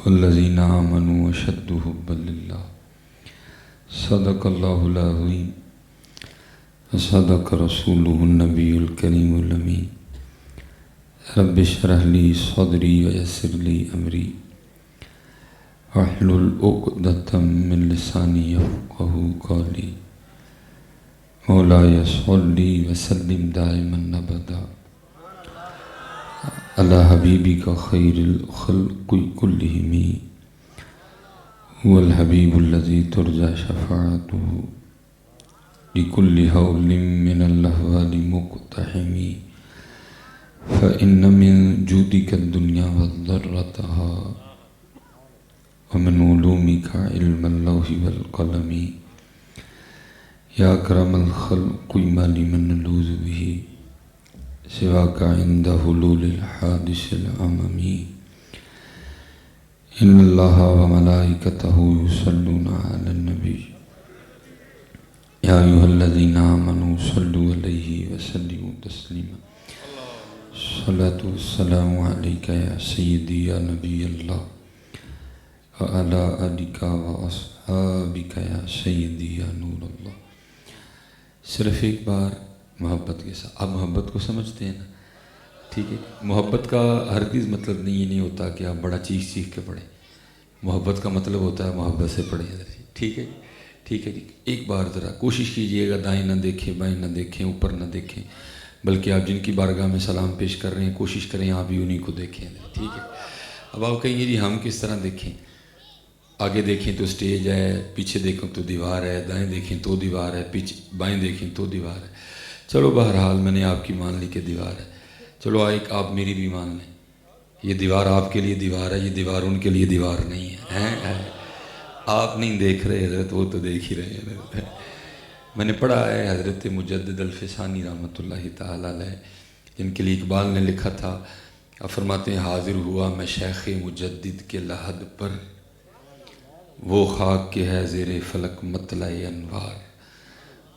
والذین آمنوا اشد حبا للہ صدق اللہ العظیم وصدق رسولہ النبی الکریم الامین رب اشرح لی صدری ویسر لی امری واحلل عقدۃ من لسانی یفقہوا قولی مولاي صلی وسلم دائما ابدا علی حبیبک خیر الخلق کلہم هو الحبیب الذی ترجى شفاعته لكل حول من الأحوال مقتحم فإن من جودك الدنيا وضرتها ومن علومك علم اللوح والقلم يا أكرم الخلق ما لمن نلوذ به سواك عند حلول الحادث الأممي إن الله وملائكته يصلون على النبي يا أيها الذين آمنوا صلوا عليه وسلموا تسليما الصلاة والسلام عليك يا سيدي يا نبي الله وعلى آلك وأصحابك يا سيدي يا نور الله. صرف ایک بار محبت کے ساتھ. آپ محبت کو سمجھتے ہیں نا؟ ٹھیک ہے. محبت کا ہرگز مطلب نہیں یہ نہیں ہوتا کہ آپ بڑا چیخ چیخ کے پڑھیں. محبت کا مطلب ہوتا ہے محبت سے پڑھیں. ٹھیک ہے ٹھیک ہے جی. ایک بار ذرا کوشش کیجئے گا دائیں نہ دیکھیں بائیں نہ دیکھیں اوپر نہ دیکھیں بلکہ آپ جن کی بارگاہ میں سلام پیش کر رہے ہیں کوشش کریں آپ بھی انہی کو دیکھیں. ٹھیک ہے. اب آپ کہیں گے جی ہم کس طرح دیکھیں؟ آگے دیکھیں تو سٹیج ہے، پیچھے دیکھیں تو دیوار ہے، دائیں دیکھیں تو دیوار ہے، بائیں دیکھیں تو دیوار ہے. چلو بہرحال میں نے آپ کی مان لی کہ دیوار ہے. چلو ایک آپ میری بھی مان لیں. یہ دیوار آپ کے لیے دیوار ہے، یہ دیوار ان کے لیے دیوار نہیں ہے. آپ نہیں دیکھ رہے حضرت، وہ تو دیکھ ہی رہے ہیں. میں نے پڑھا ہے حضرت مجدد الفسانی رحمۃ اللہ تعالی علیہ جن کے لیے اقبال نے لکھا تھا. آپ فرماتے ہیں حاضر ہوا میں شیخ مجدد کے لحد پر، وہ خاک کے ہے زیر فلک مطلع انوار.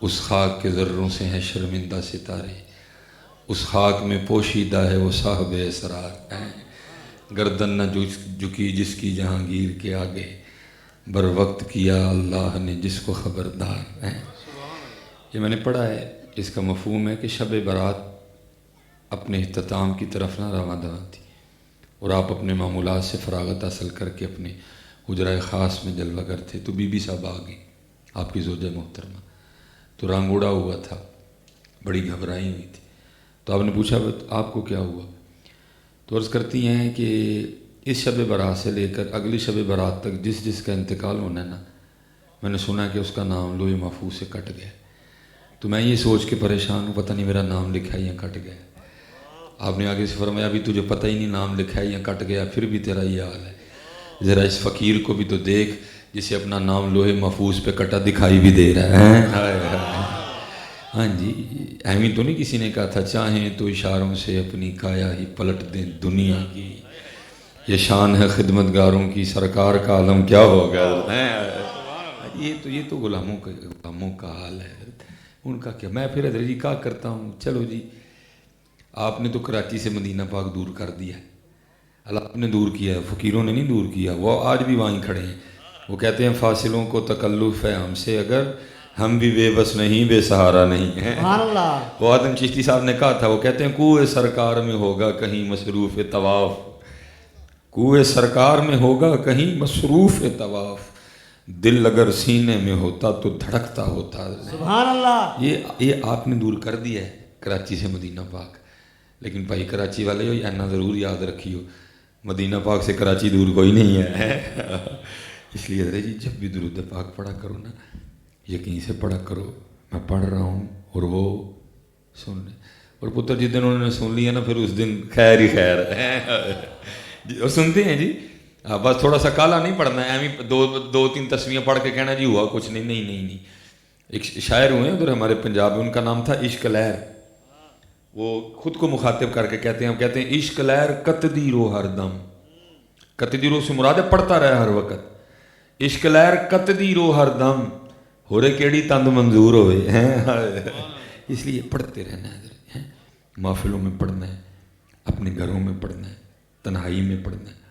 اس خاک کے ذروں سے ہیں شرمندہ ستارے، اس خاک میں پوشیدہ ہے وہ صاحب اسرار. گردن نہ جھکی جس کی جہانگیر کے آگے، بر وقت کیا اللہ نے جس کو خبردار. یہ میں نے پڑھا ہے. اس کا مفہوم ہے کہ شب برات اپنے اختتام کی طرف نہ رواں دواں تھی اور آپ اپنے معمولات سے فراغت حاصل کر کے اپنے حجرہ خاص میں جلوہ گر تھے تو بی بی صاحب آ گئی آپ کی زوجہ محترمہ. تو رنگ اڑا ہوا تھا، بڑی گھبرائی ہوئی تھی. تو آپ نے پوچھا آپ کو کیا ہوا؟ تو عرض کرتی ہیں کہ اس شب برات سے لے کر اگلی شب برات تک جس کا انتقال ہونا ہے نا، میں نے سنا کہ اس کا نام لوح محفوظ سے کٹ گیا. تو میں یہ سوچ کے پریشان ہوں پتہ نہیں میرا نام لکھا ہے یا کٹ گیا. آپ نے آگے سے فرمایا ابھی تجھے پتہ ہی نہیں نام لکھا ہے یا کٹ گیا پھر بھی تیرا یہ حال ہے. ذرا اس فقیر کو بھی تو دیکھ جسے اپنا نام لوح محفوظ پہ کٹا دکھائی بھی دے رہا ہے. ہاں جی، ایویں تو نہیں کسی نے کہا تھا چاہیں تو اشاروں سے اپنی کایا ہی پلٹ دیں دنیا کی، یہ شان ہے خدمتگاروں کی سرکار کا عالم کیا ہوگا. یہ تو غلاموں کا حال ہے. ان کا کیا، میں پھر حضرت جی کیا کرتا ہوں. چلو جی آپ نے تو کراچی سے مدینہ پاک دور کر دیا ہے، اللہ نے دور کیا ہے، فقیروں نے نہیں دور کیا. وہ آج بھی وہیں کھڑے ہیں. وہ کہتے ہیں فاصلوں کو تکلف ہے ہم سے اگر، ہم بھی بے بس نہیں بے سہارا نہیں ہیں. وہ آدم چشتی صاحب نے کہا تھا، وہ کہتے ہیں کوئے سرکار میں ہوگا کہیں مصروف طواف، کوئے سرکار میں ہوگا کہیں مصروف طواف، دل اگر سینے میں ہوتا تو دھڑکتا ہوتا. سبحان اللہ. یہ آپ نے دور کر دیا ہے کراچی سے مدینہ پاک. لیکن بھائی کراچی والے ہو اینا ضرور یاد رکھیو مدینہ پاک سے کراچی دور کوئی نہیں ہے. اس لیے حضرت جی جب بھی درود پاک پڑھا کرو نا یقین سے پڑھا کرو میں پڑھ رہا ہوں اور وہ سن رہے. اور پتر جس دن انہوں نے سن لیا نا پھر اس دن خیر ہی خیر ہے. اور سنتے ہیں جی بس تھوڑا سا کالا نہیں پڑھنا ہے، ایویں دو تین تسبیحیں پڑھ کے کہنا جی ہوا کچھ نہیں. نہیں. ایک شاعر ہوئے ادھر ہمارے پنجاب میں، ان کا نام تھا عشق لہر. وہ خود کو مخاطب کر کے کہتے ہیں عشق لہر کتدی رو ہر دم. کتدی رو سے مراد ہے پڑھتا رہے ہر وقت. عشق لہر کتدی رو ہر دم، ہو رے کیڑی تند منظور ہوئے ہیں. اس لیے پڑھتے رہنا ہے. محفلوں میں پڑھنا ہے، اپنے گھروں میں پڑھنا ہے، تنہائی میں پڑھنا ہے،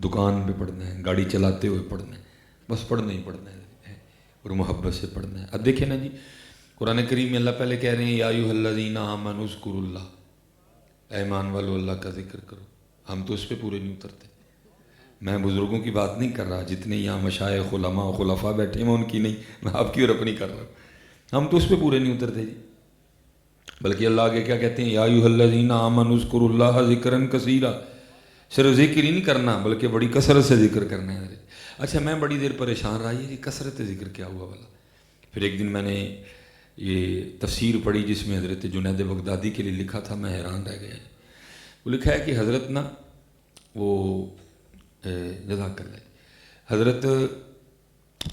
دکان پہ پڑھنا ہے، گاڑی چلاتے ہوئے پڑھنا ہے، بس پڑھنا ہی پڑھنا ہے اور محبت سے پڑھنا ہے۔ اب دیکھیں نا جی، قرآن کریم میں اللہ پہلے کہہ رہے ہیں یا ایھا الذین آمنوا اذکروا اللہ، اے ایمان والو اللہ کا ذکر کرو۔ ہم تو اس پہ پورے نہیں اترتے۔ میں بزرگوں کی بات نہیں کر رہا، جتنے یہاں مشائخ علماء و خلفاء بیٹھے ہیں ان کی نہیں، میں آپ کی اور اپنی کر رہا ہوں۔ ہم تو اس پہ پورے نہیں اترتے جی، بلکہ اللہ آگے کیا کہتے ہیں، یا ایھا الذین آمنوا اذکروا اللہ ذکرا کثیرا، صرف ذکر ہی نہیں کرنا بلکہ بڑی کثرت سے ذکر کرنا ہے۔ اچھا میں بڑی دیر پریشان رہا، یہ کثرت ذکر کیا ہوا والا؟ پھر ایک دن میں نے یہ تفسیر پڑھی جس میں حضرت جنید بغدادی کے لیے لکھا تھا، میں حیران رہ گیا۔ وہ لکھا ہے کہ حضرت نا وہ جزاک اللہ، حضرت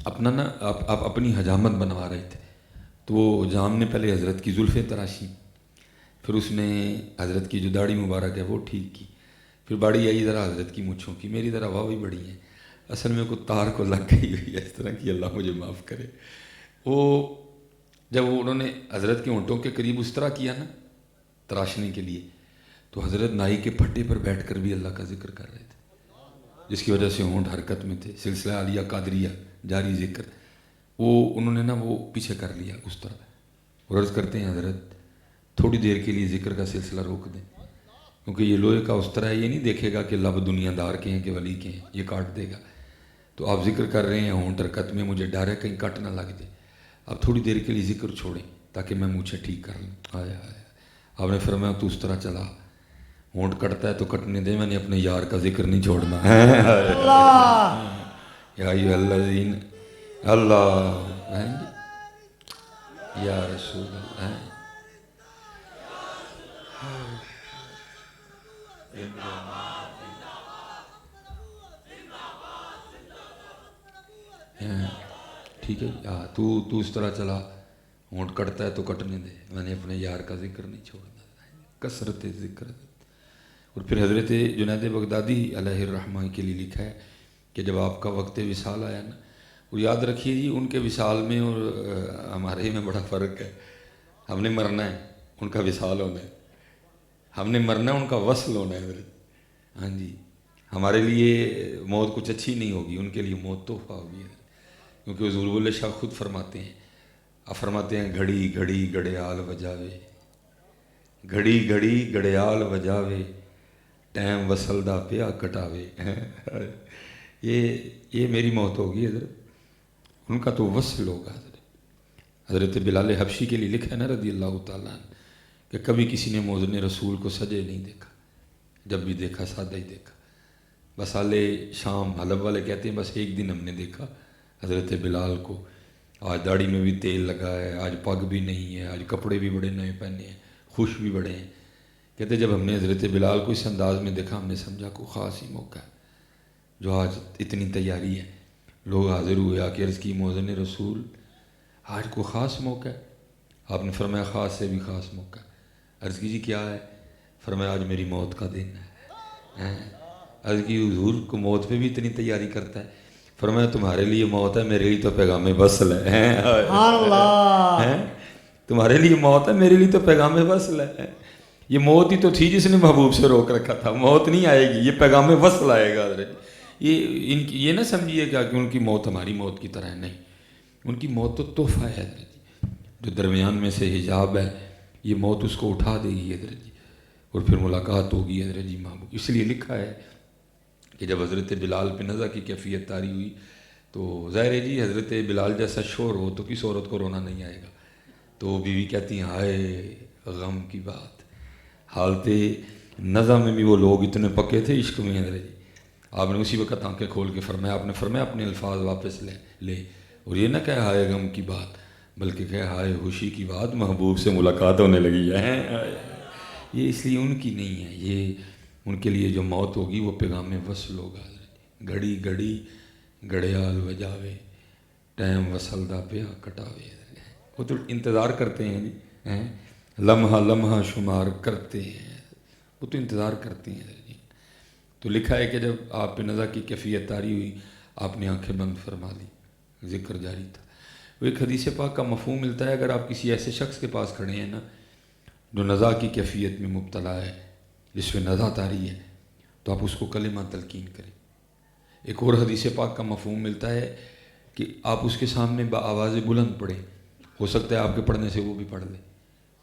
اپنا نا آپ اپنی حجامت بنوا رہے تھے، تو وہ حجام نے پہلے حضرت کی زلفیں تراشی، پھر اس نے حضرت کی جو داڑھی مبارک ہے وہ ٹھیک کی، پھر باڑی آئی ذرا حضرت کی مونچھوں کی، میری ذرا واہ بھی بڑی ہیں، اصل میں کوئی تار کو لگ گئی ہوئی ہے اس طرح کی، اللہ مجھے معاف کرے۔ وہ جب انہوں نے حضرت کے ہونٹوں کے قریب اس طرح کیا نا تراشنے کے لیے، تو حضرت نائی کے پھٹے پر بیٹھ کر بھی اللہ کا ذکر کر رہے تھے، جس کی وجہ سے ہونٹ حرکت میں تھے، سلسلہ عالیہ قادریہ جاری ذکر، وہ انہوں نے نا وہ پیچھے کر لیا اس طرح، اور عرض کرتے ہیں حضرت تھوڑی دیر کے لیے ذکر کا سلسلہ روک دیں، کیونکہ یہ لوہے کا اس طرح ہے، یہ نہیں دیکھے گا کہ لب دنیا دار کے ہیں کہ ولی کے ہیں، یہ کاٹ دے گا۔ تو آپ ذکر کر رہے ہیں ہونٹ حرکت میں، مجھے ڈر ہے کہیں کٹ نہ لگ جائے، آپ تھوڑی دیر کے لیے ذکر چھوڑیں تاکہ میں مونچھیں ٹھیک کر لوں۔ آیا آیا، آپ نے فرمایا تو اس طرح چلا، ہونٹ کٹتا ہے تو کٹنے دے، میں نے اپنے یار کا ذکر نہیں چھوڑنا۔ یا ایھا الذین اللہ یا رسول اللہ ٹھیک ہے، تو اس طرح چلا، ہونٹ کٹتا ہے تو کٹنے دے، میں نے اپنے یار کا ذکر نہیں چھوڑنا، کثرت ذکر۔ اور پھر حضرت جنید بغدادی علیہ الرحمہ کے لیے لکھا ہے کہ جب آپ کا وقت وصال آیا نا، وہ یاد رکھیے جی ان کے وصال میں اور ہمارے میں بڑا فرق ہے، ہم نے مرنا ہے، ان کا وصال ہونا ہے، ہم نے مرنا ہے، ان کا وصل ہونا ہے حضرت۔ ہاں جی، ہمارے لیے موت کچھ اچھی نہیں ہوگی، ان کے لیے موت تحفہ ہوگی، کیونکہ حضور بولے شاہ خود فرماتے ہیں، آپ فرماتے ہیں گھڑی گھڑی گڑیال بجاوے، گھڑی گھڑی گڑیال بجاوے، ٹائم وصل دا پیا کٹاوے۔ یہ میری موت ہوگی حضرت، ان کا تو وصل ہوگا حضرت۔ حضرت بلال حبشی کے لیے لکھا ہے نا رضی اللہ تعالیٰ عنہ کہ کبھی کسی نے موزن رسول کو سجے نہیں دیکھا، جب بھی دیکھا سادہ ہی دیکھا۔ بس آلے شام حلب والے کہتے ہیں بس ایک دن ہم نے دیکھا حضرت بلال کو، آج داڑھی میں بھی تیل لگا ہے، آج پگ بھی نہیں ہے، آج کپڑے بھی بڑے نئے پہنے ہیں، خوش بھی بڑے ہیں۔ کہتے جب ہم نے حضرت بلال کو اس انداز میں دیکھا، ہم نے سمجھا کوئی خاص ہی موقع ہے، جو آج اتنی تیاری ہے، لوگ حاضر ہوئے، آ کے عرض کی موزن رسول آج کوئی خاص موقع ہے؟ آپ نے فرمایا خاص سے بھی خاص موقع ہے۔ عرض کی جی کیا ہے؟ فرمایا آج میری موت کا دن ہے۔ عرض کی حضور کو موت پہ بھی اتنی تیاری کرتا ہے؟ فرمایا تمہارے لیے موت ہے، میرے لیے تو پیغام وصل ہے۔ تمہارے لیے موت ہے، میرے لیے تو پیغام وصل ہے۔ یہ موت ہی تو تھی جس نے محبوب سے روک رکھا تھا، موت نہیں آئے گی، یہ پیغام وصل آئے گا حضرت۔ یہ نہ سمجھیے گا کہ ان کی موت ہماری موت کی طرح ہے، نہیں، ان کی موت تو تحفہ ہے حضرت جی، جو درمیان میں سے حجاب ہے، یہ موت اس کو اٹھا دے گی حضرت جی، اور پھر ملاقات ہوگی حضرت جی محبوب۔ اس لیے لکھا ہے کہ جب حضرت بلال پہ نزع کی کیفیت طاری ہوئی تو ظاہر ہے جی حضرت بلال جیسا شور ہو تو کس عورت کو رونا نہیں آئے گا، تو بیوی کہتی ہیں ہائے غم کی بات، حالت نزع میں بھی وہ لوگ اتنے پکے تھے عشق میں حضرت جی۔ آپ نے اسی وقت آنکھیں کھول کے فرمایا، آپ نے فرمایا اپنے الفاظ واپس لے، اور یہ نہ کہے ہائے غم کی بات، بلکہ کہے ہائے خوشی کی بات، محبوب سے ملاقات ہونے لگی ہے۔ یہ اس لیے ان کی نہیں ہے، یہ ان کے لیے جو موت ہوگی وہ پیغام وصل ہوگا حضرت۔ گھڑی گھڑی گڑیال بجاوے، ٹائم وصل دا پیا کٹاوے، وہ تو انتظار کرتے ہیں جی، لمحہ لمحہ شمار کرتے ہیں، وہ تو انتظار کرتے ہیں جی۔ تو لکھا ہے کہ جب آپ پہ نزع کی کیفیت طاری ہوئی، آپ نے آنکھیں بند فرما لی، ذکر جاری تھا۔ وہ ایک حدیث پاک کا مفہوم ملتا ہے، اگر آپ کسی ایسے شخص کے پاس کھڑے ہیں نا جو نزع کی کیفیت میں مبتلا ہے، جس میں نزع طاری ہے، تو آپ اس کو کلمہ تلقین کریں، ایک اور حدیث پاک کا مفہوم ملتا ہے کہ آپ اس کے سامنے بآواز بلند پڑھیں، ہو سکتا ہے آپ کے پڑھنے سے وہ بھی پڑھ لے۔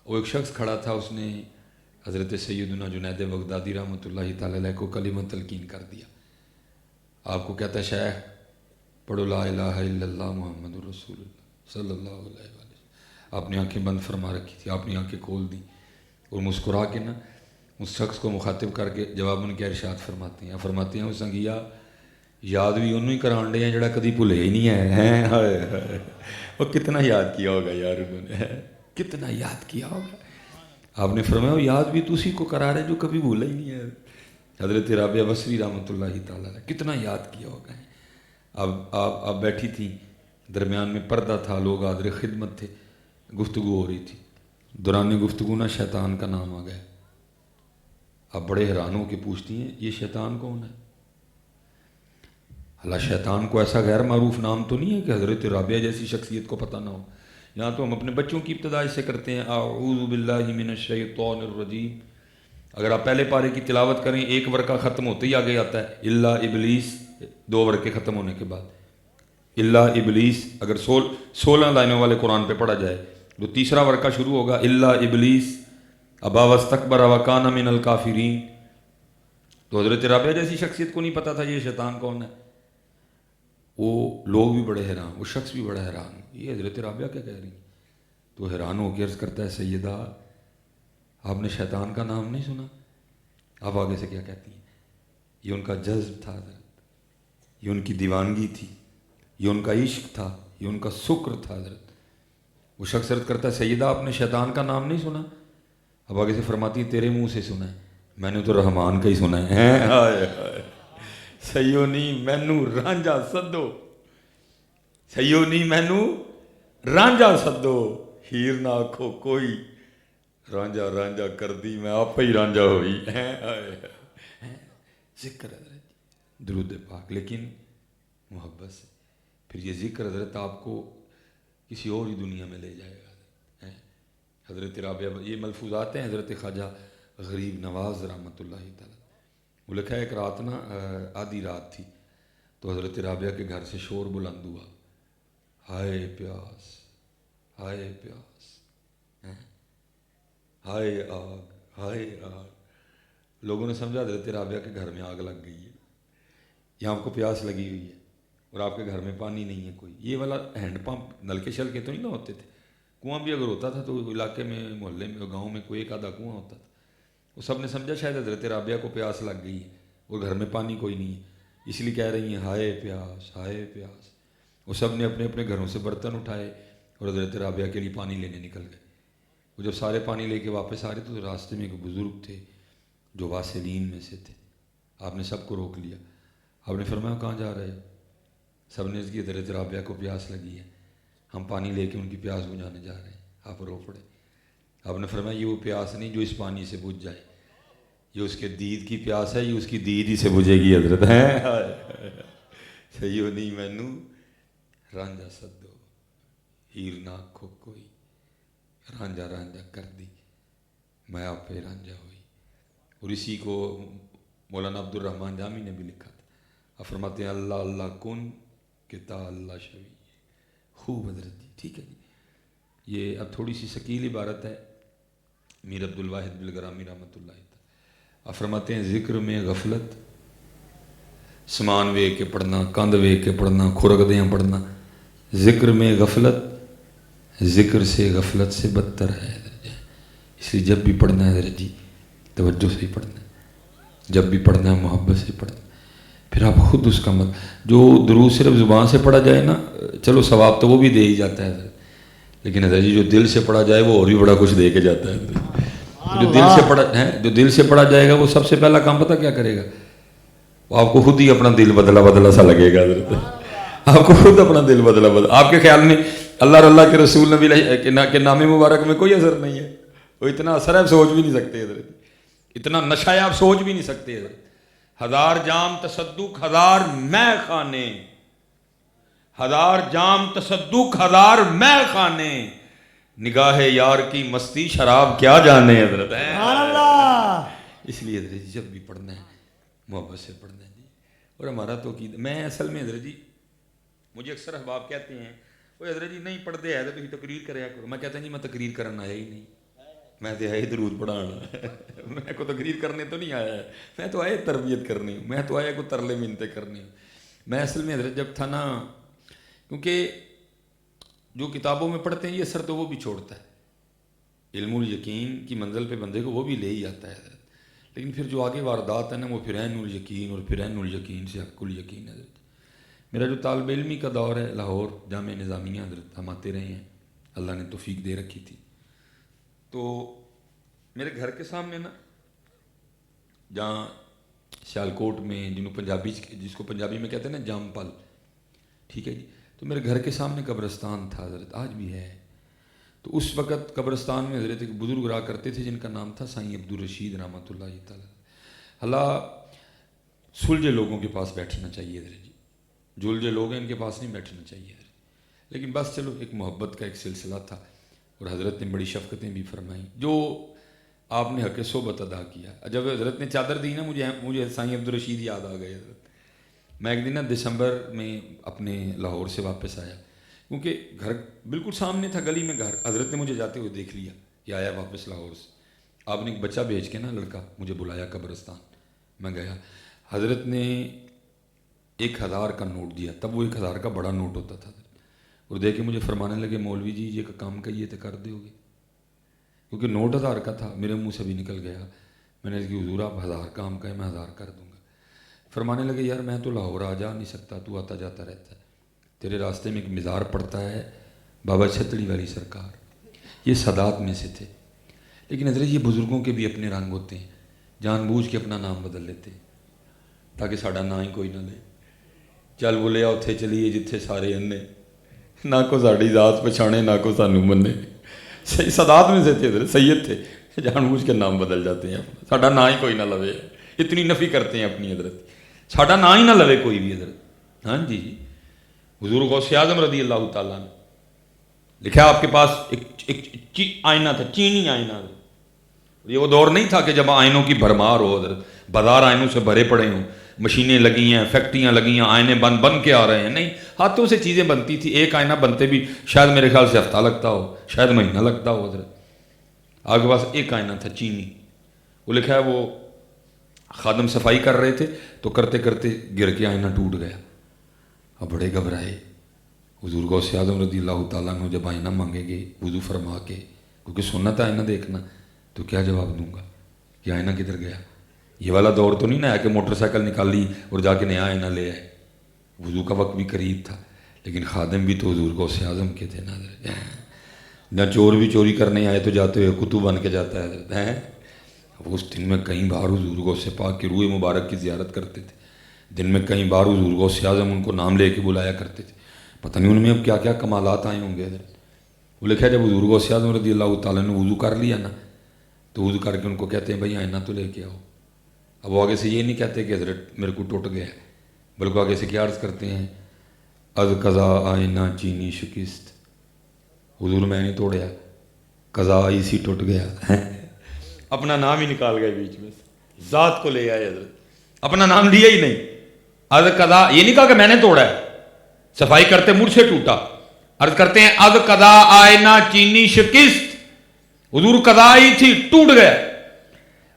وہ ایک شخص کھڑا تھا، اس نے حضرت سیدنا جنید بغدادی رحمۃ اللہ تعالی علیہ کو کلمہ تلقین کر دیا۔ آپ کو کہتا ہے شیخ پڑھو لا الہ الا اللہ محمد رسول اللہ صلی اللہ علیہ وسلم۔ آپ نے آنکھیں بند فرما رکھی تھی، آپ نے آنکھیں کھول دی اور مسکرا کے نا اس شخص کو مخاطب کر کے جواباً کیا ارشاد فرماتے ہیں، فرماتے ہیں وہ سنگیا یاد بھی انہوں ہی کران ڈے ہیں جڑا کدی بھولے ہی نہیں ہے۔ ہائے ہائے، وہ کتنا یاد کیا ہوگا یار انہوں نے، کتنا یاد کیا ہوگا۔ آپ نے فرمایا وہ یاد بھی تو اسی کو کرا رہے جو کبھی بھولا ہی نہیں ہے۔ حضرت رابعہ بصری رحمۃ اللہ تعالیٰ علیہ کتنا یاد کیا ہوگا۔ آپ بیٹھی تھی، درمیان میں پردہ تھا، لوگ حاضر خدمت تھے، گفتگو ہو رہی تھی، دوران گفتگو نہ شیطان کا نام آ گیا۔ آپ بڑے حیران ہو کے پوچھتی ہیں یہ شیطان کون ہے؟ اللہ شیطان کو ایسا غیر معروف نام تو نہیں ہے کہ حضرت رابعہ جیسی شخصیت کو پتہ نہ ہو۔ یہاں تو ہم اپنے بچوں کی ابتدا اس سے کرتے ہیں اعوذ باللہ من الشیطان الرجیم۔ اگر آپ پہلے پارے کی تلاوت کریں ایک ورقہ ختم ہوتے ہی آگے آتا ہے الا ابلیس، 2 ورقے ختم ہونے کے بعد الا ابلیس۔ اگر 16 لائنوں والے قرآن پہ پڑھا جائے تو تیسرا ورقہ شروع ہوگا الا ابلیس ابا واستکبر وکان من الکافرین۔ تو حضرت رابعہ جیسی شخصیت کو نہیں پتا تھا یہ شیطان کون ہے۔ وہ لوگ بھی بڑے حیران، وہ شخص بھی بڑا حیران، یہ حضرت رابعہ کیا کہہ رہی ہیں؟ تو حیران ہو کے عرض کرتا ہے سیدہ آپ نے شیطان کا نام نہیں سنا؟ آپ آگے سے کیا کہتی ہیں؟ یہ ان کا جذب تھا حضرت، یہ ان کی دیوانگی تھی، یہ ان کا عشق تھا، یہ ان کا شکر تھا حضرت۔ وہ شخص عرض کرتا ہے سیدہ آپ نے شیطان کا نام نہیں سنا؟ اب آگے سے فرماتی ہے تیرے منہ سے سنا ہے، میں نے تو رحمان کا ہی سنا ہے۔ ہائے ہائے، سیو نہیں مینو رانجا سدو، سیو نہیں مینو رانجا سدو، ہیر نہ آکھو کوئی رانجا رانجا کر دی میں آپ ہی رانجا ہوئی۔ ذکر حضرت درود پاک، لیکن محبت سے۔ پھر یہ ذکر حضرت آپ کو کسی اور ہی دنیا میں لے جائے گا۔ حضرت رابعہ یہ ملفوظات ہیں حضرت خواجہ غریب نواز رحمۃ اللہ تعالیٰ۔ وہ لکھا ہے ایک رات نا آدھی رات تھی تو حضرت رابعہ کے گھر سے شور بلند ہوا، ہائے پیاس، ہائے پیاس، ہائے آگ، ہائے آگ۔ لوگوں نے سمجھا حضرت رابعہ کے گھر میں آگ لگ گئی ہے، یہاں آپ کو پیاس لگی ہوئی ہے اور آپ کے گھر میں پانی نہیں ہے کوئی۔ یہ والا ہینڈ پمپ نل کے شل کے تو نہیں نہ ہوتے تھے، کنواں بھی اگر ہوتا تھا تو علاقے میں محلے میں گاؤں میں کوئی ایک آدھا کنواں ہوتا تھا۔ وہ سب نے سمجھا شاید حضرت رابعہ کو پیاس لگ گئی ہے اور گھر میں پانی کوئی نہیں ہے، اس لیے کہہ رہی ہیں ہائے پیاس، ہائے پیاس۔ وہ سب نے اپنے اپنے گھروں سے برتن اٹھائے اور حضرت رابعہ کے لیے پانی لینے نکل گئے۔ وہ جب سارے پانی لے کے واپس آ رہے تو راستے میں ایک بزرگ تھے جو واصلین میں سے تھے۔ آپ نے سب کو روک لیا، آپ نے فرمایا کہاں جا رہے ہو؟ سب نے اس کی حضرت رابعہ کو پیاس لگی ہے، ہم پانی لے کے ان کی پیاس بجھانے جا رہے ہیں۔ آپ رو پڑے۔ آپ نے فرمایا یہ وہ پیاس نہیں جو اس پانی سے بجھ جائے، یہ اس کے دید کی پیاس ہے، یہ اس کی دید ہی سے بجھے گی حضرت۔ سیو نہیں مینو رانجا سدو، ہیر نہ آکھو کوئی رانجا رانجا کر دی میں آپ پہ رانجا ہوئی۔ اور اسی کو مولانا عبد الرحمن جامی نے بھی لکھا تھا۔ آپ فرماتے ہیں اللہ اللہ کن کہ تا اللہ شوی۔ خوب حضرت جی، ٹھیک ہے جی۔ یہ اب تھوڑی سی ثقیل عبارت ہے، میر عبد الواحد بالگرامی رحمۃ اللہ تعالیٰ۔ آپ فرماتے ہیں ذکر میں غفلت، سمان ویکھ کے پڑھنا، کندھ ویکھ کے پڑھنا، کھرکدیاں پڑھنا، ذکر میں غفلت ذکر سے غفلت سے بدتر ہے حضرت۔ اس لیے جب بھی پڑھنا ہے حضرت جی توجہ سے ہی پڑھنا ہے، جب بھی پڑھنا ہے محبت سے پڑھنا ہے۔ پھر آپ خود اس کا جو درود صرف زبان سے پڑھا جائے نا، چلو ثواب تو وہ بھی دے ہی جاتا ہے حضرت، لیکن حضرت جی جو دل سے پڑھا جائے وہ اور بھی بڑا کچھ دے کے جاتا ہے حضرت۔ جو دل سے پڑھا جائے گا وہ سب سے پہلا کام پتہ کیا کرے گا؟ وہ آپ کو خود ہی اپنا دل بدلا بدلا سا لگے گا حضرت، آپ کو خود اپنا دل بدلا بدلا۔ آپ کے خیال میں اللہ اور اللہ کے رسول نبی کے نام مبارک میں کوئی اثر نہیں ہے؟ وہ اتنا اثر ہے آپ سوچ بھی نہیں سکتے حضرت، اتنا نشہ ہے آپ سوچ بھی نہیں سکتے حضرت۔ 1000 جام تصدق 1000 مے خانے، 1000 جام تصدق 1000 مے خانے، نگاہ یار کی مستی شراب کیا جانے حضرت۔ سبحان اللہ۔ اس لیے حضرت جب بھی پڑھنا ہے محبت سے پڑھنا ہے جی، اور ہمارا تو عقیدہ، میں اصل میں حضرت جی مجھے اکثر احباب کہتے ہیں وہ حضرت جی نہیں پڑھتے ہے تو تھی تقریر کریا کرو، میں کہتا ہوں جی میں تقریر کرنا آیا ہی نہیں، میں تو آیا درود پڑھانا میں کو تقریر کرنے تو نہیں آیا ہے، میں تو آیا تربیت کرنی ہوں، میں تو آیا کو ترلے منتیں کرنی ہوں۔ میں اصل میں حضرت جب تھا نا، کیونکہ جو کتابوں میں پڑھتے ہیں یہ اثر تو وہ بھی چھوڑتا ہے، علم الیقین کی منزل پہ بندے کو وہ بھی لے ہی آتا ہے حضرت، لیکن پھر جو آگے واردات ہے نا وہ پھر عین الیقین اور پھر عین الیقین سے حق الیقین حضرت۔ میرا جو طالب علمی کا دور ہے لاہور جامعہ نظامیہ حضرت ہم آتے رہے ہیں، اللہ نے توفیق دے رکھی تھی، تو میرے گھر کے سامنے نا جہاں سیالکوٹ میں جس کو پنجابی میں کہتے ہیں نا جام پل، ٹھیک ہے جی، تو میرے گھر کے سامنے قبرستان تھا حضرت، آج بھی ہے۔ تو اس وقت قبرستان میں حضرت ایک بزرگ رہا کرتے تھے جن کا نام تھا سائیں عبدالرشید رحمۃ اللہ تعالیٰ۔ اللہ سلجھے لوگوں کے پاس بیٹھنا چاہیے حضرت جی، جلجے لوگ ہیں ان کے پاس نہیں بیٹھنا چاہیے حضرت، لیکن بس چلو ایک محبت کا ایک سلسلہ تھا، اور حضرت نے بڑی شفقتیں بھی فرمائیں، جو آپ نے حق صحبت ادا کیا۔ جب حضرت نے چادر دی نا مجھے سائیں عبدالرشید یاد آ گئے حضرت۔ میں ایک دن نا دسمبر میں اپنے لاہور سے واپس آیا، کیونکہ گھر بالکل سامنے تھا گلی میں گھر، حضرت نے مجھے جاتے ہوئے دیکھ لیا کہ آیا واپس لاہور سے، آپ نے ایک بچہ بھیج کے نا لڑکا مجھے بلایا قبرستان، میں گیا، حضرت نے 1000 کا نوٹ دیا، تب وہ 1000 کا بڑا نوٹ ہوتا تھا، اور دے کے مجھے فرمانے لگے مولوی جی یہ کام کہیے تو کر دو گے، کیونکہ نوٹ 1000 کا تھا، میرے منہ سے بھی نکل گیا، میں نے کہا حضور آپ 1000 کام کہیں میں 1000 کر دوں گا۔ فرمانے لگے یار میں تو لاہور آ جا نہیں سکتا، تو آتا جاتا رہتا ہے، تیرے راستے میں ایک مزار پڑتا ہے بابا چھتڑی والی سرکار، یہ سادات میں سے تھے، لیکن حضرت یہ بزرگوں کے بھی اپنے رنگ ہوتے ہیں، جان بوجھ کے اپنا نام بدل لیتے ہیں تاکہ ساڑا نا ہی کوئی نہ لے، چل بولیا اتھے چلیے جتھے سارے انے، نہ کو ساڑی ذات پچھانے نہ کو سانو منے، سادات میں سے تھے حضرت، سید تھے، جان بوجھ کے نام بدل جاتے ہیں اپنا، ساڑا نا ہی کوئی نہ لوے، اتنی نفی کرتے ہیں اپنی حضرت، ساڑا نا ہی نہ لوے کوئی بھی حضرت۔ ہاں جی حضور غوث اعظم رضی اللہ تعالیٰ نے لکھا آپ کے پاس ایک آئینہ تھا، چینی آئینہ، یہ وہ دور نہیں تھا کہ جب آئینوں کی بھرمار ہو حضرت، بازار آئینوں سے بھرے پڑے ہوں، مشینیں لگی ہیں، فیکٹریاں لگی ہیں، آئینے بن کے آ رہے ہیں، نہیں، ہاتھوں سے چیزیں بنتی تھی، ایک آئینہ بنتے بھی شاید میرے خیال سے ہفتہ لگتا ہو، شاید مہینہ لگتا ہو حضرت، آپ کے پاس ایک آئینہ تھا چینی، وہ لکھا ہے وہ خادم صفائی کر رہے تھے تو کرتے کرتے گر کے آئینہ ٹوٹ گیا، اب بڑے گھبرائے، حضور غوث اعظم رضی اللہ تعالیٰ عنہ جب آئینہ مانگیں گے وضو فرما کے، کیونکہ سنت ہے آئینہ دیکھنا، تو کیا جواب دوں گا کہ آئینہ کدھر گیا؟ یہ والا دور تو نہیں نا ہے کہ موٹر سائیکل نکالی اور جا کے نیا آئینہ لے آئے، وضو کا وقت بھی قریب تھا، لیکن خادم بھی تو حضور غوث اعظم کے تھے نا حضرت، نہ چور بھی چوری کرنے آئے تو جاتے ہوئے کتو بن کے جاتا ہے حضرت، ہیں وہ اس دن میں کئی بار حضور غوث پاک کی روح مبارک کی زیارت کرتے تھے، دن میں کئی بار حضور غوث اعظم ان کو نام لے کے بلایا کرتے تھے، پتہ نہیں ان میں اب کیا کیا کمالات آئے ہوں گے حضرت۔ وہ لکھا جب حضور غوث اعظم رضی اللہ تعالیٰ نے وضو کر لیا نا تو وضو کر کے ان کو کہتے ہیں بھائی آئینہ تو لے کے آؤ، اب وہ آگے سے یہ نہیں کہتے کہ حضرت میرے کو ٹوٹ گیا ہے، بلکہ آگے سے کیا عرض کرتے ہیں از قضا آئینہ چینی شکست، حضور میں نہیں توڑیا، قضا اسی ٹوٹ گیا، اپنا نام ہی نکال گئے بیچ میں سے، ذات کو لے آئے حضرت، اپنا نام لیا ہی نہیں، از قضا یہ نہیں کہا کہ میں نے توڑا ہے، صفائی کرتے مجھ سے ٹوٹا، عرض کرتے ہیں از قضا آئینہ چینی شکست، حضور قضا ہی تھی ٹوٹ گیا۔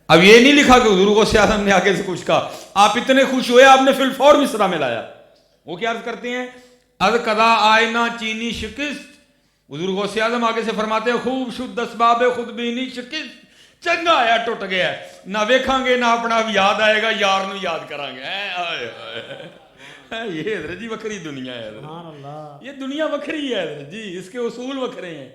اب یہ نہیں لکھا کہ حضور غوث اعظم نے آگے سے کچھ کہا، آپ اتنے خوش ہوئے آپ نے فی الفور مصرع میں لایا، وہ کیا عرض کرتے ہیں از قضا آئینہ چینی شکست، حضور غوث اعظم آگے سے فرماتے ہیں خوب شد اسباب خود بینی شکست، چنگا آیا ٹوٹ گیا، نہ ویکھاں گے نہ اپنا یاد آئے گا، یار نو یاد کریں گے، یہ حضرت جی وکری دنیا ہے حضرت، یہ دنیا وکری ہے حضرت جی، اس کے اصول وکھرے ہیں،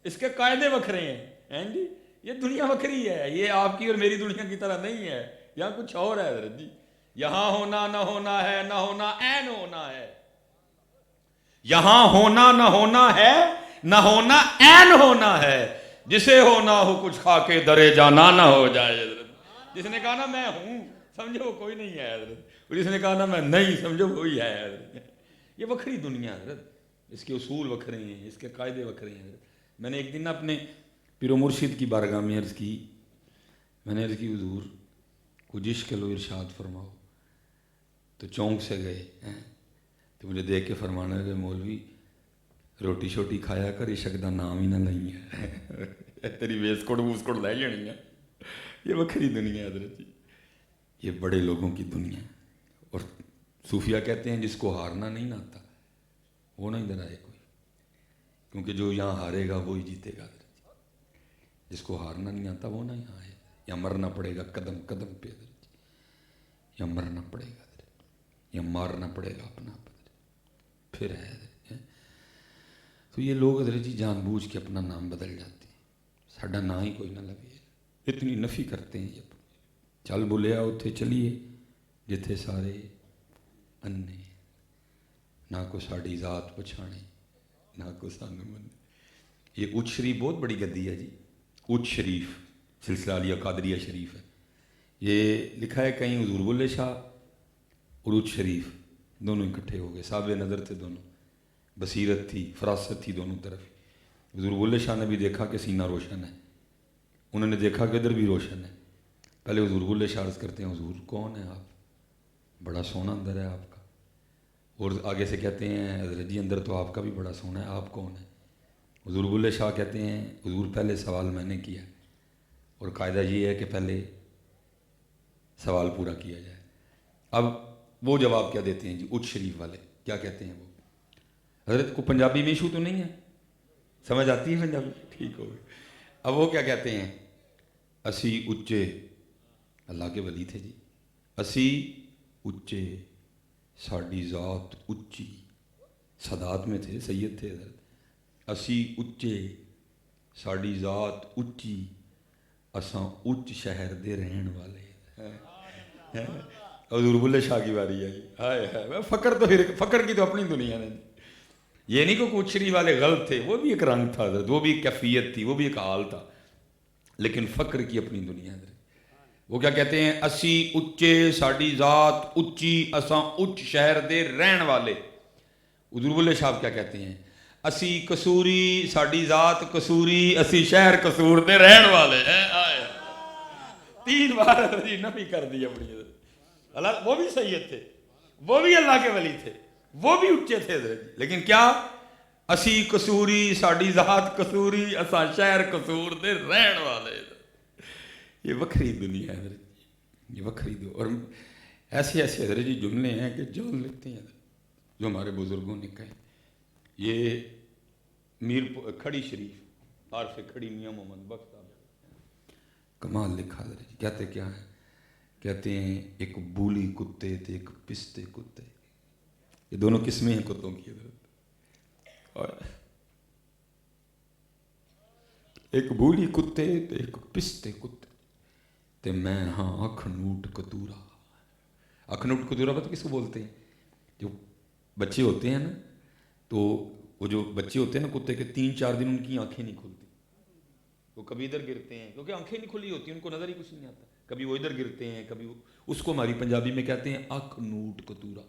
اس کے قاعدے وکھرے ہیں جی، یہ دنیا وکری ہے، یہ آپ کی اور میری دنیا کی طرح نہیں ہے، یہاں کچھ اور ہے حضرت جی، یہاں ہونا نہ ہونا ہے، نہ ہونا عین ہونا ہے، یہاں ہونا نہ ہونا ہے، نہ ہونا عین ہونا ہے، جسے ہونا ہو کچھ کھا کے درے جانا نہ ہو جائے حضرت، جس نے کہا نا میں ہوں سمجھو وہ کوئی نہیں ہے حضرت، اور جس نے کہا نا میں نہیں سمجھو وہی ہے حضرت، یہ وکری دنیا حضرت، اس کے اصول وکھرے ہیں، اس کے قاعدے وکھرے ہیں حضرت۔ میں نے ایک دن اپنے پیر و مرشد کی بارگاہ میں عرض کی، میں نے عرض کی حضور کچھ عشق لو ارشاد فرماؤ، تو چونک سے گئے ہیں تو مجھے دیکھ کے فرمانا ہے کہ مولوی روٹی شوٹی کھایا کر عشق دا نام ہی نہ لئی ہے تیری ویسکوٹ ووسکوٹ لے جانی ہے. یہ وکری دنیا ہے حضرت جی, یہ بڑے لوگوں کی دنیا ہے. اور صوفیہ کہتے ہیں جس کو ہارنا نہیں آتا وہ نہ ادھر آئے کوئی, کیونکہ جو یہاں ہارے گا وہی جیتے گا. جس کو ہارنا نہیں آتا وہ نہ یہاں آئے, یا مرنا پڑے گا قدم قدم پہ, یا مرنا پڑے گا یا مارنا پڑے گا اپنا پھر ہے. تو یہ لوگ حضرت جی جان بوجھ کے اپنا نام بدل جاتے ہیں, ساڈا نام ہی کوئی نہ لگے, اتنی نفی کرتے ہیں. یہ چل بولیا اتھے چلیے جتھے سارے انے, نہ کو ساڑی ذات پچھانے نہ کو سانو من. یہ اچ شریف بہت بڑی گدی ہے جی, اچ شریف سلسلہ علیہ قادریہ شریف ہے. یہ لکھا ہے کہیں حضور بلے شاہ اور اچ شریف دونوں اکٹھے ہو گئے, صاحب نظر تھے دونوں, بصیرت تھی فراست تھی دونوں طرف. حضور بلے شاہ نے بھی دیکھا کہ سینہ روشن ہے, انہوں نے دیکھا کہ ادھر بھی روشن ہے. پہلے حضور بلے شاہ عرض کرتے ہیں حضور کون ہے آپ, بڑا سونا اندر ہے آپ کا. اور آگے سے کہتے ہیں حضرت جی اندر تو آپ کا بھی بڑا سونا ہے, آپ کون ہیں. حضور بلے شاہ کہتے ہیں حضور پہلے سوال میں نے کیا, اور قاعدہ یہ ہے کہ پہلے سوال پورا کیا جائے. اب وہ جواب کیا دیتے ہیں جی اچ شریف والے, کیا کہتے ہیں وہ. حضرت کو پنجابی میں ایشو تو نہیں ہے, سمجھ آتی ہے پنجابی, ٹھیک ہو گئی. اب وہ کیا کہتے ہیں, اسی اچے, اللہ کے ولی تھے جی, اسی اچے ساڑی ذات اچی, سادات میں تھے, سید تھے حضرت. اسی اچے ساڑی ذات اچی, اساں اچ شہر دے رہن والے. حضور بلے شاہ کی باری ہے جی. ہائے ہائے, فقر تو پھر فقر کی تو اپنی دنیا نے. یہ نہیں کہ کوچری والے غلط تھے, وہ بھی ایک رنگ تھا حضرت, وہ بھی ایک کیفیت تھی, وہ بھی ایک حال تھا, لیکن فقر کی اپنی دنیا حضرت. وہ کیا کہتے ہیں, اسی اچے ساڑی ذات اچی, اساں اچ شہر دے رہن والے. حضور بلے شاہ کیا کہتے ہیں, اسی کسوری ساڑی ذات کسوری, اسی شہر کسور دے رہن والے. تین بار جی نفی کر دی اپنی. اللہ وہ بھی سید تھے, وہ بھی اللہ کے ولی تھے, وہ بھی اچے تھے حضرت, لیکن کیا, اسی کسوری ساڑی ذات کسوری, اساں شہر کسور دے رہن والے. یہ وکری دنیا ہے حضرت, یہ وکری دو. اور ایسے ایسے حضرت جی جملے ہیں کہ جان لیتے ہیں جو ہمارے بزرگوں نے کہے. یہ میر کھڑی شریف عارف کھڑی میاں محمد بخش صاحب کمال لکھا حضرت جی. کہتے کیا ہے, کہتے ہیں ایک بولی کتے تھے ایک پستے کتے. یہ دونوں قسمیں ہیں کتوں کی حضرت. اور ایک بولی کتے تے ایک پستے کتے, تے میں ہاں اکھنوٹ کتورا. اکھنوٹ کتورا پتہ کس کو بولتے ہیں, جو بچے ہوتے ہیں نا, تو وہ جو بچے ہوتے ہیں نا کتے کے, 3-4 دن ان کی آنکھیں نہیں کھلتی, وہ کبھی ادھر گرتے ہیں کیونکہ آنکھیں نہیں کھلی ہوتی, ان کو نظر ہی کچھ نہیں آتا, کبھی وہ ادھر گرتے ہیں کبھی وہ. اس کو ہماری پنجابی میں کہتے ہیں اکھنوٹ کتورا.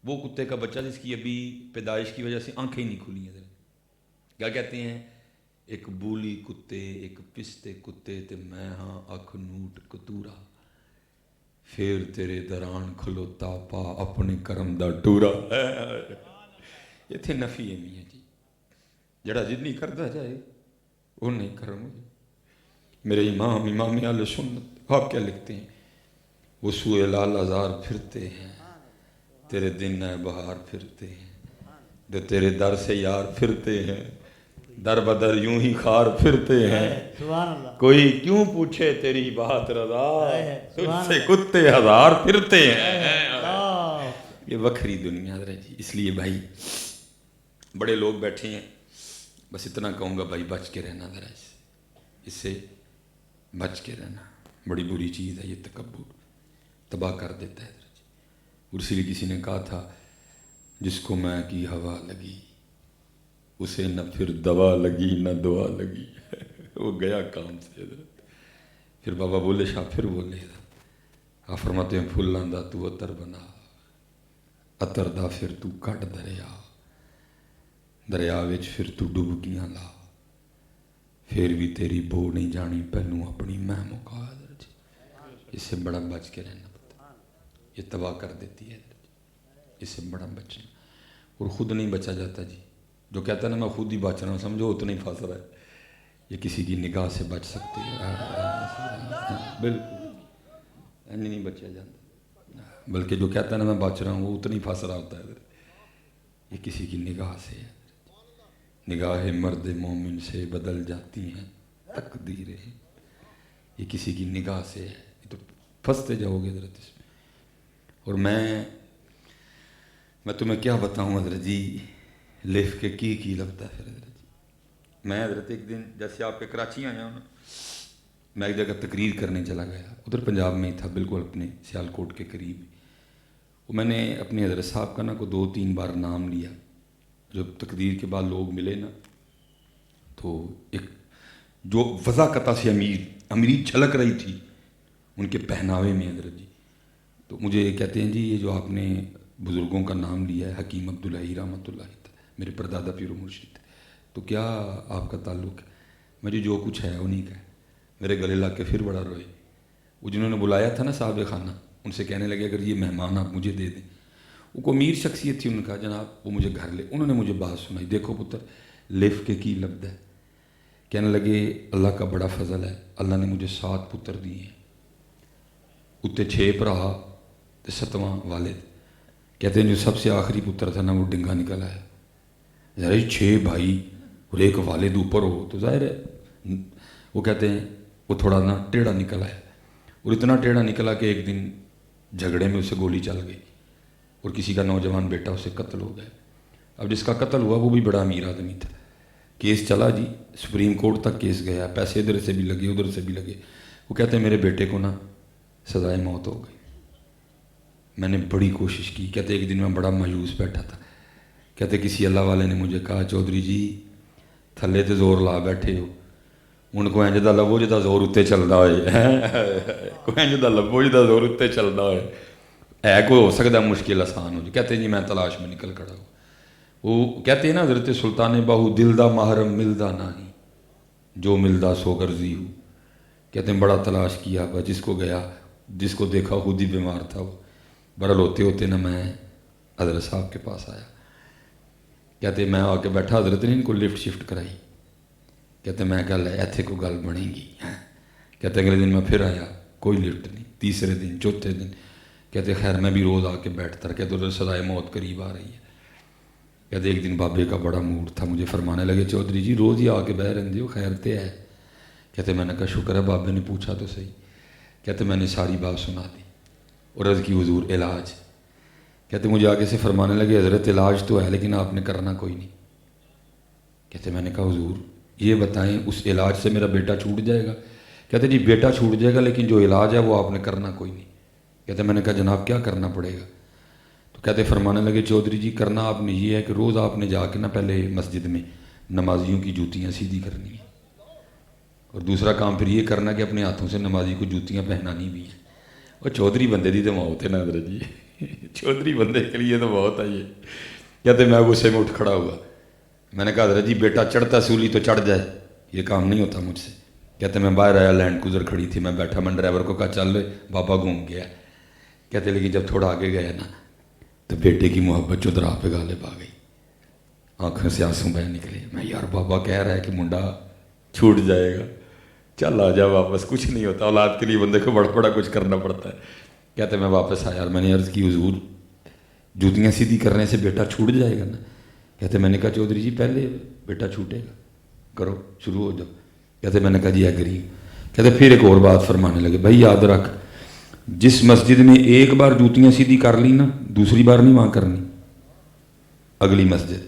وہ کتے کا بچہ جس کی ابھی پیدائش کی وجہ سے آنکھیں نہیں کھلی ہیں. کیا کہتے ہیں, ایک بولی کتے ایک پستے کتے, تے میں ہاں اکھنوٹ کتورا. پھر تیرے دران کھلوتا پا اپنے کرم دا ٹورا. یہ تھے نفی میاں جی, جڑا جتنی کرتا جائے وہ نہیں کروں گے. میرے امام اہل سنت آپ کیا لکھتے ہیں, وہ سوئے لال ازار پھرتے ہیں, تیرے دن ہے بہار پھرتے ہیں, جو تیرے در سے یار پھرتے ہیں, در بدر یوں ہی خار پھرتے ہیں. کوئی کیوں پوچھے تیری بات رضا, تجھ سے کتے ہزار پھرتے ہیں. یہ وکری دنیا جی. اس لیے بھائی بڑے لوگ بیٹھے ہیں, بس اتنا کہوں گا بھائی بچ کے رہنا ذرا, اس سے بچ کے رہنا. بڑی بری چیز ہے یہ تکبر, تباہ کر دیتا ہے. اور اسی لیے کسی نے کہا تھا, جس کو میں کی ہوا لگی اسے نہ پھر دوا لگی نہ دعا لگی. وہ گیا کام سے. پھر بابا بولے شاہ پھر بولے, آپ فرماتے ہیں پھلاں دا تو عطر بنا, عطر دا پھر تو کٹ دریا, دریا وچ پھر تو ڈبکیاں لا, پھر بھی تیری بو نہیں جانی پہلو اپنی میں مکا. اس سے بڑا بچ کے رہنا پڑتا. یہ تباہ کر دیتی ہے، اس سے بڑا بچنا، اور خود نہیں بچا جاتا جی۔ جو کہتا ہے نا میں خود ہی بچ رہا ہوں، سمجھو اتنا ہی پھنس رہا ہے، یہ کسی کی نگاہ سے بچ سکتی ہے؟ بالکل نہیں بچا جاتا، بلکہ جو کہتا ہے نا میں بچ رہا ہوں وہ اتنا ہی پھنس رہا ہوتا ہے، یہ کسی کی نگاہ سے ہے۔ نگاہ مرد مومن سے بدل جاتی ہیں تقدیریں، یہ کسی کی نگاہ سے ہے، یہ تو پھنستے جاؤ گے حضرت اس میں۔ اور میں تمہیں کیا بتاؤں حضرت جی، لکھ کے کی لگتا ہے پھر حضرت جی۔ میں حضرت ایک دن جیسے آپ کے کراچی آیا ہوں نا، میں ایک جگہ تقریر کرنے چلا گیا، ادھر پنجاب میں ہی تھا، بالکل اپنے سیال کوٹ کے قریب۔ وہ میں نے اپنے حضرت صاحب کا نا کو 2-3 بار نام لیا، جب تقریر کے بعد لوگ ملے نا تو ایک جو وضاقتہ سے امیری جھلک رہی تھی ان کے پہناوے میں حضرت جی، تو مجھے کہتے ہیں جی یہ جو آپ نے بزرگوں کا نام لیا ہے، حکیم عبداللہ رحمۃ اللہ میرے پردادا پیر و مرشد، تو کیا آپ کا تعلق ہے؟ مجھے جو کچھ ہے انہیں کا ہے۔ میرے گلے لگ کے پھر بڑا روئے۔ وہ جنہوں نے بلایا تھا نا صاحب خانہ، ان سے کہنے لگے اگر یہ مہمان آپ مجھے دے دیں۔ وہ کو امیر شخصیت تھی، ان کا جناب وہ مجھے گھر لے، انہوں نے مجھے بات سنائی، دیکھو پتر لف کے کی لفظ ہے۔ کہنے لگے اللہ کا بڑا فضل ہے، اللہ نے مجھے 7 پتر دیے ہیں، اتنے 6 بھرا تو 7واں والد۔ کہتے ہیں جو سب سے آخری پتر تھا نا وہ ڈنگا نکل آیا۔ ظاہر 6 بھائی اور ایک والد اوپر ہو تو ظاہر ہے، وہ کہتے ہیں وہ تھوڑا نا ٹیڑھا نکل آیا، اور اتنا ٹیڑھا نکلا کہ ایک دن جھگڑے میں اسے گولی چل گئی اور کسی کا نوجوان بیٹا اسے قتل ہو گیا۔ اب جس کا قتل ہوا وہ بھی بڑا امیر آدمی تھا، کیس چلا جی، سپریم کورٹ تک کیس گیا، پیسے ادھر سے بھی لگے ادھر سے بھی لگے۔ وہ کہتے ہیں میرے بیٹے کو نا سزائے موت ہو گئی۔ میں نے بڑی کوشش کی، کہتے ایک دن میں بڑا مایوس بیٹھا تھا، کہتے کسی اللہ والے نے مجھے کہا چودھری جی تھلے تے زور لا بیٹھے ہو، ان کو انج دا لبو جدا زور اتنے چلتا ہوئے، کوئی انج دا لبو جدا زور اتنے چلتا ہوئے، ہے کوئی ہو سکتا مشکل آسان ہو جی۔ کہتے ہیں جی میں تلاش میں نکل کھڑا ہوں۔ وہ کہتے ہیں نا حضرت سلطان باہو دل دا محرم ملدا نہیں، جو ملدا سو غرضی ہو۔ کہتے ہیں بڑا تلاش کیا، جس کو گیا جس کو دیکھا خود ہی بیمار تھا وہ۔ برل ہوتے ہوتے نا میں حضرت صاحب کے پاس آیا، کہتے میں آ کے بیٹھا، حضرت نے ان کو لفٹ شفٹ کرائی۔ کہتے میں گل ہے ایتھے کو گل بنے گی۔ کہتے اگلے دن میں پھر آیا، کوئی لفٹ نہیں، تیسرے دن چوتھے دن، کہتے خیر میں بھی روز آ کے بیٹھتا رہا، کہتے ادھر سزائے موت قریب آ رہی ہے۔ کہتے ایک دن بابے کا بڑا موڈ تھا، مجھے فرمانے لگے چودھری جی روز ہی آ کے بہ رہے ہو، خیر تے ہے؟ کہتے میں نے کہا شکر ہے بابے نے پوچھا تو صحیح۔ کہتے میں نے ساری بات سنا دی اور عرض کی حضور علاج۔ کہتے مجھے آگے سے فرمانے لگے حضرت علاج تو ہے لیکن آپ نے کرنا کوئی نہیں۔ کہتے میں نے کہا حضور یہ بتائیں اس علاج سے میرا بیٹا چھوٹ جائے گا؟ کہتے جی بیٹا چھوٹ جائے گا لیکن جو علاج ہے وہ آپ نے کرنا کوئی نہیں۔ کہتے میں نے کہا جناب کیا کرنا پڑے گا؟ تو کہتے فرمانے لگے چودھری جی کرنا آپ نے یہ ہے کہ روز آپ نے جا کے نا پہلے مسجد میں نمازیوں کی جوتیاں سیدھی کرنی ہیں، اور دوسرا کام پھر یہ کرنا کہ اپنے ہاتھوں سے نمازی کو جوتیاں پہنانی بھی ہیں۔ اور چودھری بندے دی تو موت ہے نا حضرت جی، چودھری بندے کے لیے تو بہت ہے یہ۔ کہتے میں غصے میں اٹھ کھڑا ہوا، میں نے کہا حضرت جی بیٹا چڑھتا سولی تو چڑھ جائے، یہ کام نہیں ہوتا مجھ سے۔ کہتے میں باہر آیا، لینڈ کروزر کھڑی تھی، میں بیٹھا، میں ڈرائیور کو کہا چل رہے، بابا گھوم گیا۔ کہتے لیکن جب تھوڑا آگے گیا نا تو بیٹے کی محبت چودھرا پہ غالب آ گئی، آنکھوں سے آنسو بہہ نکلے۔ میں یار بابا کہہ رہا ہے کہ منڈا چھوٹ جائے گا، چل آ جا واپس، کچھ نہیں ہوتا، اولاد کے لیے بندے کو بڑا بڑا کچھ کرنا پڑتا ہے۔ کہتے میں واپس آیا اور میں نے عرض کی حضور جوتیاں سیدھی کرنے سے بیٹا چھوٹ جائے گا نا؟ کہتے میں نے کہا چودھری جی پہلے بیٹا چھوٹے گا، کرو شروع ہو جاؤ۔ کہتے میں نے کہا جی ایگری۔ کہتے پھر ایک اور بات فرمانے لگے، بھائی یاد رکھ جس مسجد میں ایک بار جوتیاں سیدھی کر لی نا دوسری بار نہیں وہاں کرنی، اگلی مسجد،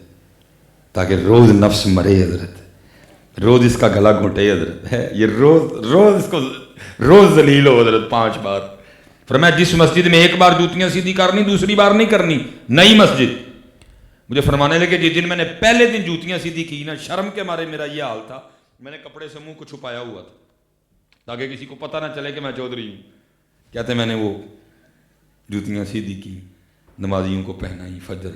تاکہ روز نفس مرے حضرت، روز اس کا گلا گھونٹے حضرت ہے، یہ روز اس کو روز ذلیل ہو حضرت 5 بار۔ فرمایا جس مسجد میں ایک بار جوتیاں سیدھی کرنی دوسری بار نہیں کرنی، نئی مسجد۔ مجھے فرمانے لگے جس دن میں نے پہلے دن جوتیاں سیدھی کی نا، شرم کے مارے میرا یہ حال تھا، میں نے کپڑے سے منہ کو چھپایا ہوا تھا تاکہ کسی کو پتہ نہ چلے کہ میں چودھری ہوں۔ کہتے میں نے وہ جوتیاں سیدھی کی، نمازیوں کو پہنائی، فجر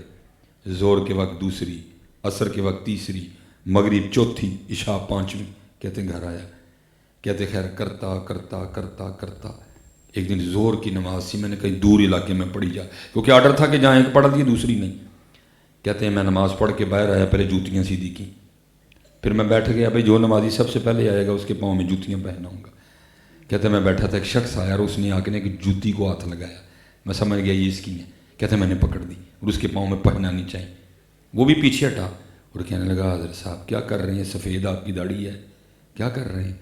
زور کے وقت دوسری، عصر کے وقت تیسری، مغرب چوتھی، عشاء 5ویں۔ کہتے گھر آیا، کہتے خیر کرتا کرتا کرتا کرتا ایک دن زور کی نماز تھی، میں نے کہیں دور علاقے میں پڑھی جا، کیونکہ آرڈر تھا کہ جہاں ایک پڑھ دی دوسری نہیں۔ کہتے ہیں میں نماز پڑھ کے باہر آیا، پہلے جوتیاں سیدھی کی، پھر میں بیٹھ گیا، بھائی جو نمازی سب سے پہلے آئے گا اس کے پاؤں میں جوتیاں پہناؤں گا۔ کہتے ہیں میں بیٹھا تھا، ایک شخص آیا اور اس نے آ کے ایک جوتی کو ہاتھ لگایا، میں سمجھ گیا یہ اس کی ہے۔ کہتے ہیں میں نے پکڑ دی اور اس کے پاؤں میں پہننا نہیں چاہیے، وہ بھی پیچھے ہٹا اور کہنے لگا حضرت صاحب کیا کر رہے ہیں، سفید آپ کی داڑھی ہے، کیا کر رہے ہیں،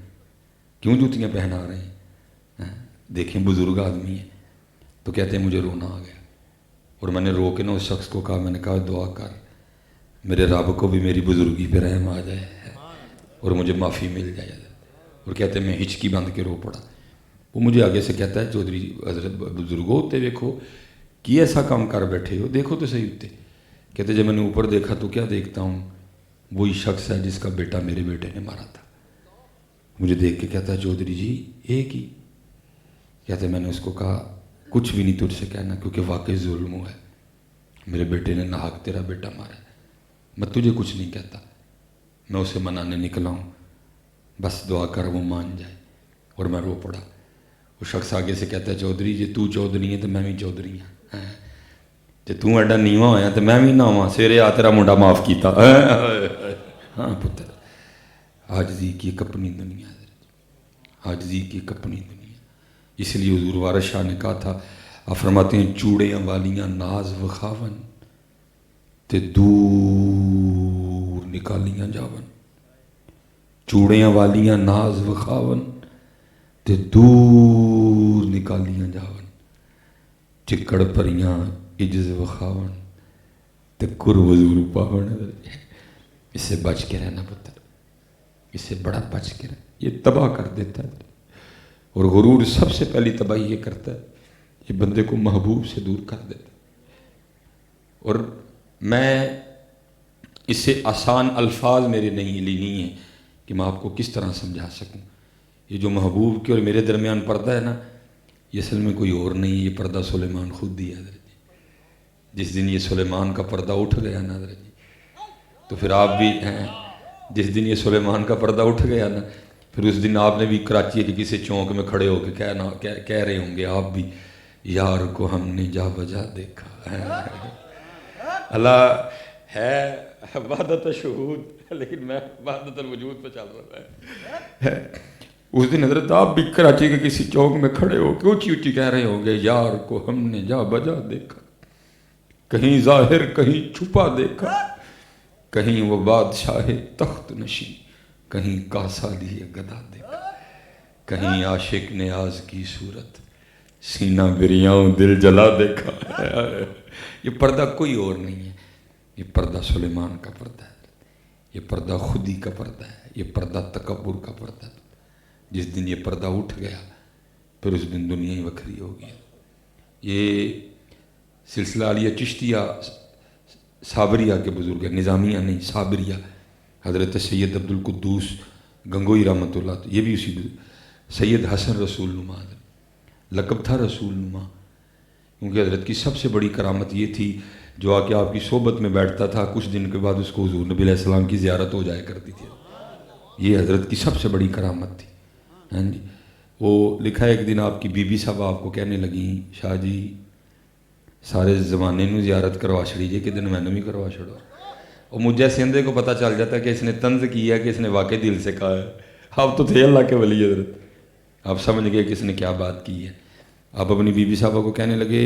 کیوں جوتیاں پہنا رہے ہیں، دیکھیں بزرگ آدمی ہے۔ تو کہتے ہیں مجھے رونا آ گیا اور میں نے رو کے اس شخص کو کہا، میں نے کہا دعا کر میرے رب کو بھی میری بزرگی پہ رحم آ جائے اور مجھے معافی مل جائے۔ اور کہتے ہیں میں ہچکی باندھ کے رو پڑا۔ وہ مجھے آگے سے کہتا ہے چودھری جی حضرت بزرگوں ہوتے دیکھو کی ایسا کام کر بیٹھے ہو، دیکھو تو صحیح ہوتے۔ کہتے جب میں نے اوپر دیکھا تو کیا دیکھتا ہوں، وہی شخص ہے جس کا بیٹا میرے بیٹے نے مارا تھا۔ مجھے دیکھ کے کہتا ہے چودھری جی ایک ہی؟ کہتے میں نے اس کو کہا کچھ بھی نہیں تجھ سے کہنا، کیونکہ واقعی ظلم ہوا ہے، میرے بیٹے نے ناحق تیرا بیٹا مارا ہے، میں تجھے کچھ نہیں کہتا، میں اسے منانے نکلا ہوں، بس دعا کر وہ مان جائے۔ اور میں رو پڑا۔ وہ شخص آگے سے کہتا ہے چودھری جی تو چودھری ہے تو میں بھی چودھری ہاں، جی تو ایڈا نیواں ہویا تو میں بھی نہ ہوا، سویرے آ تیرا منڈا معاف کیتا۔ ہاں پتر، عاجزی کی ایک اپنی دنیا ہے، عاجزی کی ایک اپنی دنیا۔ اس لیے حضور وارث شاہ نے کہا تھا، آپ فرماتے ہیں چوڑیاں والیاں ناز وخاون تے دور نکالیاں جاون، چوڑیاں والیاں ناز وخاون تے دور نکالیاں جاون، چکڑ پریاں عجز وخاون تے کر وزور پاون۔ اس سے بچ کے رہنا پتر، اس سے بڑا بچ کے رہنا، یہ تباہ کر دیتا ہے۔ اور غرور سب سے پہلی تباہی یہ کرتا ہے، یہ بندے کو محبوب سے دور کر دیتا ہے۔ اور میں اس سے آسان الفاظ میرے نہیں ہیں کہ میں آپ کو کس طرح سمجھا سکوں۔ یہ جو محبوب کے اور میرے درمیان پردہ ہے نا، یہ اصل میں کوئی اور نہیں، یہ پردہ سلیمان خود دیا حضرت جی۔ جس دن یہ سلیمان کا پردہ اٹھ گیا نا حضرت جی، تو پھر آپ بھی ہیں، جس دن یہ سلیمان کا پردہ اٹھ گیا نا، پھر اس دن آپ نے بھی کراچی کے کسی چونک میں کھڑے ہو کے کہہ رہے ہوں گے آپ بھی، یار کو ہم نے جا بجا دیکھا۔ اللہ ہے وحدت شہود، لیکن میں وحدت الوجود پہ چل رہا ہے۔ اس دن حضرت آپ بھی کراچی کے کسی چوک میں کھڑے ہو کے اونچی اونچی کہہ رہے ہوں گے، یار کو ہم نے جا بجا دیکھا، کہیں ظاہر کہیں چھپا دیکھا، کہیں وہ بادشاہ تخت نشین، کہیں کاسا لیے گدا دیکھا، کہیں عاشق نیاز کی صورت، سینہ بریاں دل جلا دیکھا۔ یہ پردہ کوئی اور نہیں ہے، یہ پردہ سلیمان کا پردہ ہے، یہ پردہ خودی کا پردہ ہے، یہ پردہ تکبر کا پردہ ہے۔ جس دن یہ پردہ اٹھ گیا پھر اس دن دنیا ہی وکھری ہو گئی۔ یہ سلسلہ علیہ چشتیہ صابریہ کے بزرگ ہیں، نظامیہ نہیں صابریہ، حضرت سید عبد القدوس گنگوئی رحمۃ اللہ، یہ بھی اسی سید حسن رسول نما لقب تھا رسول نما، کیونکہ حضرت کی سب سے بڑی کرامت یہ تھی جو آ کے آپ کی صحبت میں بیٹھتا تھا، کچھ دن کے بعد اس کو حضور نبی علیہ السلام کی زیارت ہو جایا کرتی تھی۔ یہ حضرت کی سب سے بڑی کرامت تھی۔ ہاں جی، وہ لکھا ہے ایک دن آپ کی بی بی صاحب آپ کو کہنے لگیں، شاہ جی سارے زمانے نو زیارت کروا چھڑی جے، کہ دن میں نے بھی کروا چھڑا۔ اور مجھ جیسے اندھے کو پتہ چل جاتا ہے کہ اس نے طنز کیا ہے کہ اس نے واقعی دل سے کہا ہے۔ آپ تو تھے اللہ کے ولی حضرت، آپ سمجھ گئے کہ اس نے کیا بات کی ہے۔ آپ اپنی بی بی صاحبہ کو کہنے لگے،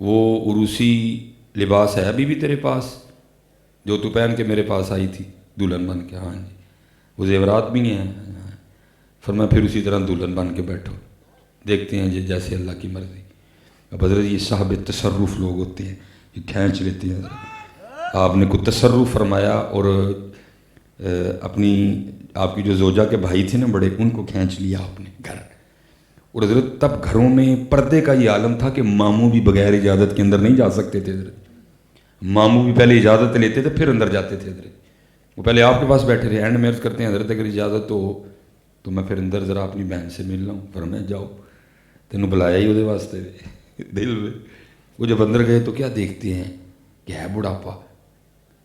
وہ عروسی لباس ہے ابھی بھی تیرے پاس جو تو پہن کے میرے پاس آئی تھی دلہن بن کے؟ ہاں جی۔ وہ زیورات بھی ہیں؟ فرمایا پھر اسی طرح دلہن بن کے بیٹھو، دیکھتے ہیں جیسے اللہ کی مرضی۔ اب حضرت یہ صاحب تصرف لوگ ہوتے ہیں، یہ کھینچ لیتے ہیں۔ آپ نے کوئی تصرف فرمایا اور اپنی آپ کی جو زوجہ کے بھائی تھے نا بڑے، ان کو کھینچ لیا آپ نے گھر۔ اور حضرت تب گھروں میں پردے کا یہ عالم تھا کہ ماموں بھی بغیر اجازت کے اندر نہیں جا سکتے تھے حضرت، ماموں بھی پہلے اجازت لیتے تھے پھر اندر جاتے تھے حضرت۔ وہ پہلے آپ کے پاس بیٹھے رہے، اینڈ میں عرض کرتے ہیں حضرت اگر اجازت ہو تو میں پھر اندر ذرا اپنی بہن سے مل لوں۔ فرمایا جاؤ، تینوں بلایا ہی وہ واسطے دل میں۔ وہ جب اندر گئے تو کیا دیکھتے ہیں کہ ہے بڑھاپا،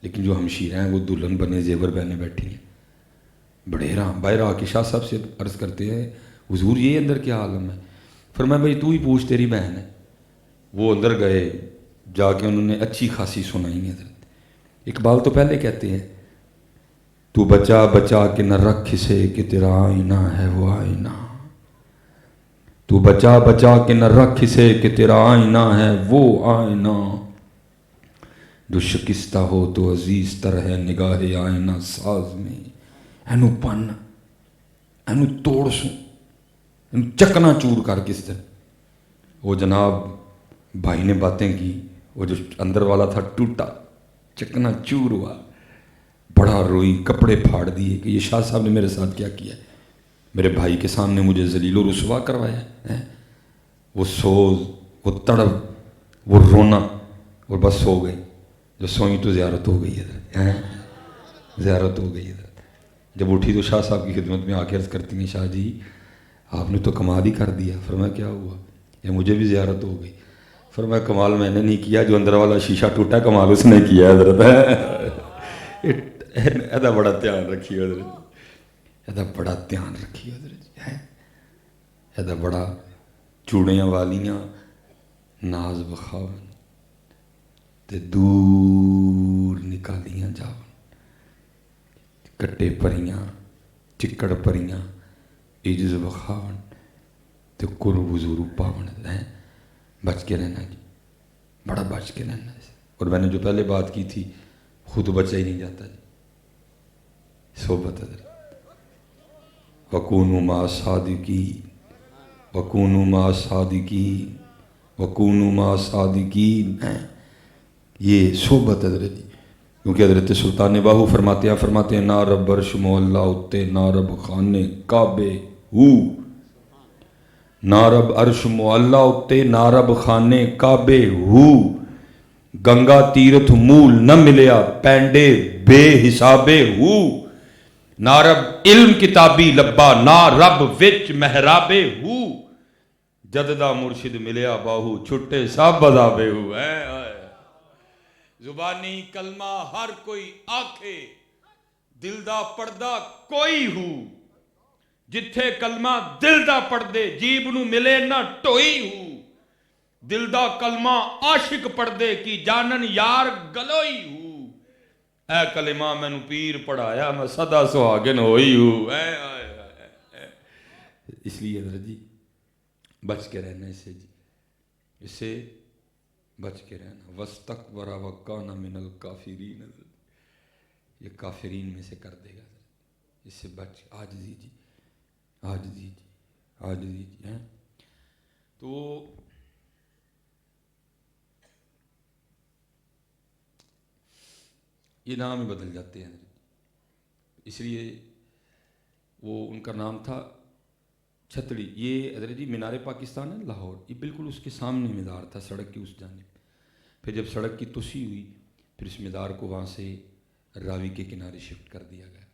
لیکن جو ہمشیرہ ہیں وہ دلہن بنے زیور پہنے بیٹھی ہیں۔ بڑے باہر آ کے شاہ صاحب سے عرض کرتے ہیں، حضور یہ اندر کیا عالم ہے؟ فرمایا بھائی تو ہی پوچھ تیری بہن ہے. وہ اندر گئے, جا کے انہوں نے اچھی خاصی سنائی حضرت. اقبال تو پہلے کہتے ہیں تو بچا بچا کے نہ رکھ اسے کہ تیرا آئینہ ہے وہ آئینہ. تو بچا بچا کے نہ رکھ اسے کہ تیرا آئینہ ہے وہ آئینہ. جو شکستہ ہو تو عزیز تر ہے نگاہ آئینہ ساز میں. اینو پن اینو توڑ سوں اینو چکنا چور کر کس طرح. وہ جناب بھائی نے باتیں کی, وہ جو اندر والا تھا ٹوٹا چکنا چور ہوا, بڑا روئی, کپڑے پھاڑ دیے کہ یہ شاہ صاحب نے میرے ساتھ کیا کیا ہے, میرے بھائی کے سامنے مجھے ذلیل و رسوا کروایا ہے. وہ سوز, وہ تڑپ, وہ رونا, اور بس سو گئی. جو سوئی تو زیارت ہو گئی ادھر, زیارت ہو گئی ادھر. جب اٹھی تو شاہ صاحب کی خدمت میں آ کے عرض کرتی ہیں شاہ جی آپ نے تو کمال ہی کر دیا. فرمایا کیا ہوا؟ یا مجھے بھی زیارت ہو گئی. فرمایا کمال میں نے نہیں کیا, جو اندر والا شیشہ ٹوٹا کمال اس نے کیا حضرت. ایدا بڑا دھیان رکھیے حضرت, ایدا بڑا دھیان رکھیے حضرت. ایدا بڑا چوڑیاں والیاں ناز بخاون تے دور نکالیاں جاون, کٹے پریاں چکڑ پریاں عجز بخاون تے قرب حضور پاون. بچ کے رہنا جی, بڑا بچ کے رہنا. اور میں نے جو پہلے بات کی تھی خود بچا ہی نہیں جاتا جی. صحبت حضرت. وَكُونُوا مَعَ الصَّادِقِينَ وَكُونُوا مَعَ الصَّادِقِينَ وَكُونُوا مَعَ الصَّادِقِينَ. یہ صحبت حضرت جی. کیونکہ حضرت سلطان باہو فرماتے ہیں نا رب عرش مولا اتے نا رب خانے کعبے ہو. نا رب عرش مولا اتے نا رب خانے کعبے ہو. گنگا تیرتھ مول نہ ملیا پینڈے بے حسابے ہو. نا رب علم کتابی لبا نا رب وچ محرابے ہو. جددہ مرشد ملیا باہو چھٹے سب بذابے ہو. زبانی کلمہ ہر کوئی آکھے دل دا پردہ کوئی ہو. جتھے کلمہ دل دا پڑھ دے جیب نو ملے نہ ٹوئی ہو. دل دا کلمہ عاشق پڑھ دے کی جانن یار گلوئی ہو. اے کلمہ میں نو پیر پڑھایا میں صدا سہاگن ہوئی ہوں. اس لیے حضرت جی بچ کے رہنا اسے جی, اسے بچ کے رہنا. وَاسْتَكْبَرَ وَكَانَ مِنَ الْكَافِرِينَ. یہ کافرین میں سے کر دے گا. اس سے بچ عاجزی جی, عاجزی جی, عاجزی جی. تو یہ نام ہی بدل جاتے ہیں. اس لیے وہ ان کا نام تھا چھتڑی. یہ حضرت جی مینار پاکستان ہے لاہور, یہ بالکل اس کے سامنے مزار تھا سڑک کی اس جانب. پھر جب سڑک کی توسیع ہوئی پھر اس مزار کو وہاں سے راوی کے کنارے شفٹ کر دیا گیا.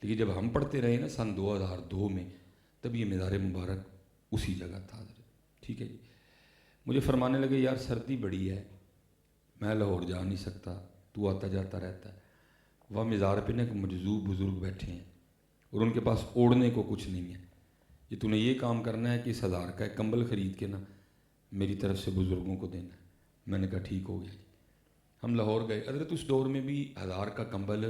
لیکن جب ہم پڑھتے رہے نا سن 2002 میں تب یہ مزار مبارک اسی جگہ تھا حضرت. ٹھیک ہے جی. مجھے فرمانے لگے یار سردی بڑی ہے میں لاہور جا نہیں سکتا, تو آتا جاتا رہتا ہے. وہاں مزار پہ نا ایک مجذوب بزرگ بیٹھے ہیں اور ان کے پاس اوڑھنے کو کچھ نہیں ہے. یہ تو نے یہ کام کرنا ہے کہ اس 1000 کا ایک کمبل خرید کے نا میری طرف سے بزرگوں کو دینا ہے. میں نے کہا ٹھیک ہو گیا جی. ہم لاہور گئے. حضرت اس دور میں بھی 1000 کا کمبل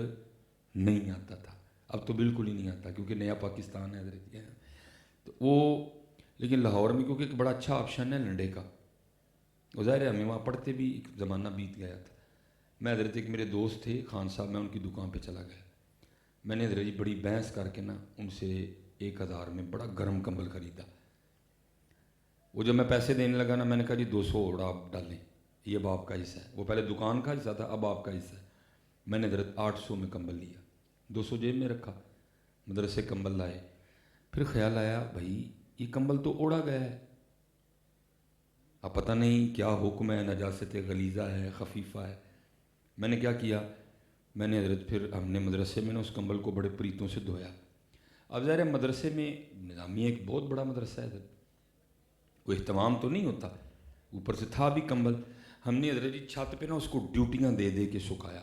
نہیں آتا تھا, اب تو بالکل ہی نہیں آتا کیونکہ نیا پاکستان ہے حضرت. تو وہ لیکن لاہور میں کیونکہ ایک بڑا اچھا آپشن ہے لنڈے کا, ظاہر ہے ہمیں وہاں پڑھتے بھی ایک زمانہ بیت گیا تھا. میں حضرت ایک میرے دوست تھے خان صاحب, میں ان کی دکان پہ چلا گیا. میں نے حضرت جی بڑی بحث کر کے نا ان سے 1000 میں بڑا گرم کمبل خریدا. وہ جب میں پیسے دینے لگا نا میں نے کہا جی 200 اور آپ ڈالیں, یہ اب آپ کا حصہ ہے. وہ پہلے دکان کا حصہ تھا, اب آپ کا حصہ ہے. میں نے حضرت 800 میں کمبل لیا, 200 جیب میں رکھا, مدرسے کمبل لائے. پھر خیال آیا بھائی یہ کمبل تو اوڑا گیا ہے, اب پتہ نہیں کیا حکم ہے, نجاست غلیظہ ہے خفیفہ ہے. میں نے کیا کیا, میں نے حضرت پھر ہم نے مدرسے میں نا اس کمبل کو بڑے پریتوں سے دھویا. اب ظاہر مدرسے میں نظامیہ ایک بہت بڑا مدرسہ ہے حضرت, کوئی اہتمام تو نہیں ہوتا, اوپر سے تھا بھی کمبل. ہم نے حضرت جی چھت پہ نا اس کو ڈیوٹیاں دے دے کے سکھایا,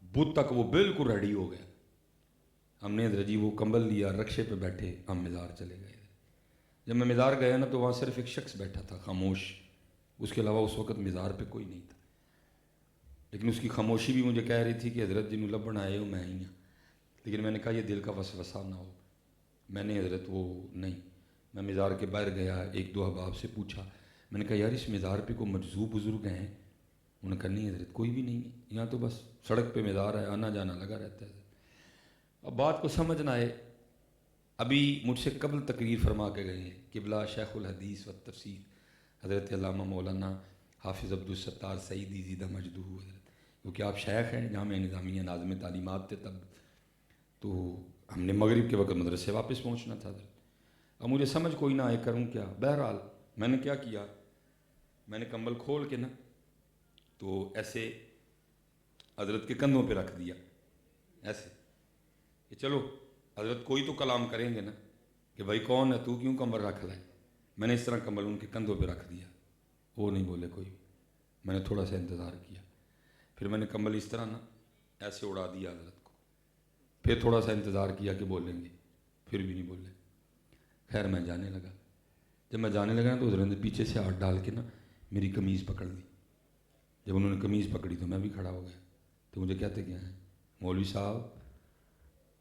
بدھ تک وہ بالکل ریڈی ہو گیا. ہم نے حضرت جی وہ کمبل لیا, رکشے پہ بیٹھے ہم مزار چلے گئے. جب میں مزار گیا نا تو وہاں صرف ایک شخص بیٹھا تھا خاموش، اس کے علاوہ اس وقت مزار پہ کوئی نہیں تھا، لیکن اس کی خاموشی بھی مجھے کہہ رہی تھی کہ حضرت جنہوں لبن آئے ہو میں ہی ہوں، لیکن میں نے کہا یہ دل کا وسوسہ نہ ہو، میں نے حضرت وہ نہیں، میں مزار کے باہر گیا، ایک دو احباب سے پوچھا، میں نے کہا یار اس مزار پہ کوئی مجذوب بزرگ ہیں؟ انہوں نے کہا نہیں حضرت کوئی بھی نہیں ہے، یہاں تو بس سڑک پہ مزار ہے، آنا جانا لگا رہتا ہے۔ اب بات کو سمجھ نہ آئے، ابھی مجھ سے قبل تقریر فرما کے گئے ہیں قبلہ شیخ الحدیث و تفسیر حضرت علامہ مولانا حافظ عبدالستار سعیدی زیدہ مجدہ حضرت، کیونکہ آپ شیخ ہیں جامعہ نظامیہ ناظم تعلیمات تھے تب، تو ہم نے مغرب کے وقت مدرسے واپس پہنچنا تھا حضرت۔ اب مجھے سمجھ کوئی نہ آئے کروں کیا، بہرحال میں نے کیا کیا، میں نے کمبل کھول کے نا تو ایسے حضرت کے کندھوں پہ رکھ دیا ایسے کہ چلو حضرت کوئی تو کلام کریں گے نا کہ بھائی کون ہے تو کیوں کمبل رکھ لائے، میں نے اس طرح کمبل ان کے کندھوں پہ رکھ دیا، وہ نہیں بولے کوئی، میں نے تھوڑا سا انتظار کیا، پھر میں نے کمبل اس طرح نا ایسے اڑا دیا حضرت کو، پھر تھوڑا سا انتظار کیا کہ بولیں گے، پھر بھی نہیں بولے، خیر میں جانے لگا، جب میں جانے لگا تو حضرت نے پیچھے سے ہاتھ ڈال کے نا میری قمیض پکڑ لی، جب انہوں نے قمیض پکڑی تو میں بھی کھڑا ہو گیا، تو مجھے کہتے کیا ہیں مولوی صاحب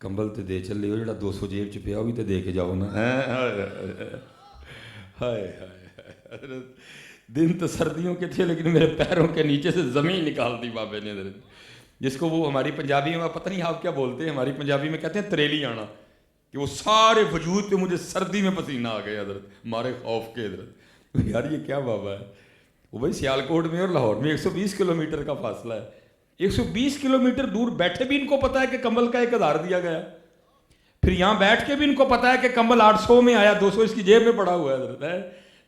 کمبل تے دے چلے ہو جڑا 200 جیب چ پیا وہ بھی تے دے کے جاؤ نا، ہائے حضرت دن تو سردیوں کے تھے لیکن میرے پیروں کے نیچے سے زمین نکال دی بابے نے حضرت، جس کو وہ ہماری پنجابی میں پتہ نہیں آپ کیا بولتے ہیں، ہماری پنجابی میں کہتے ہیں تریلی آنا، کہ وہ سارے وجود پہ مجھے سردی میں پسینہ آ گئے حضرت مارے خوف کے حضرت، یار یہ کیا بابا ہے، وہ بھائی سیالکوٹ میں اور لاہور میں 120 کلومیٹر کا فاصلہ ہے، 120 کلومیٹر دور بیٹھے بھی ان کو پتا ہے کہ کمبل کا 1000 دیا گیا، پھر یہاں بیٹھ کے بھی ان کو پتا ہے کہ کمبل 800 میں آیا، 200 اس کی جیب میں پڑا ہوا ہے حضرت ہے۔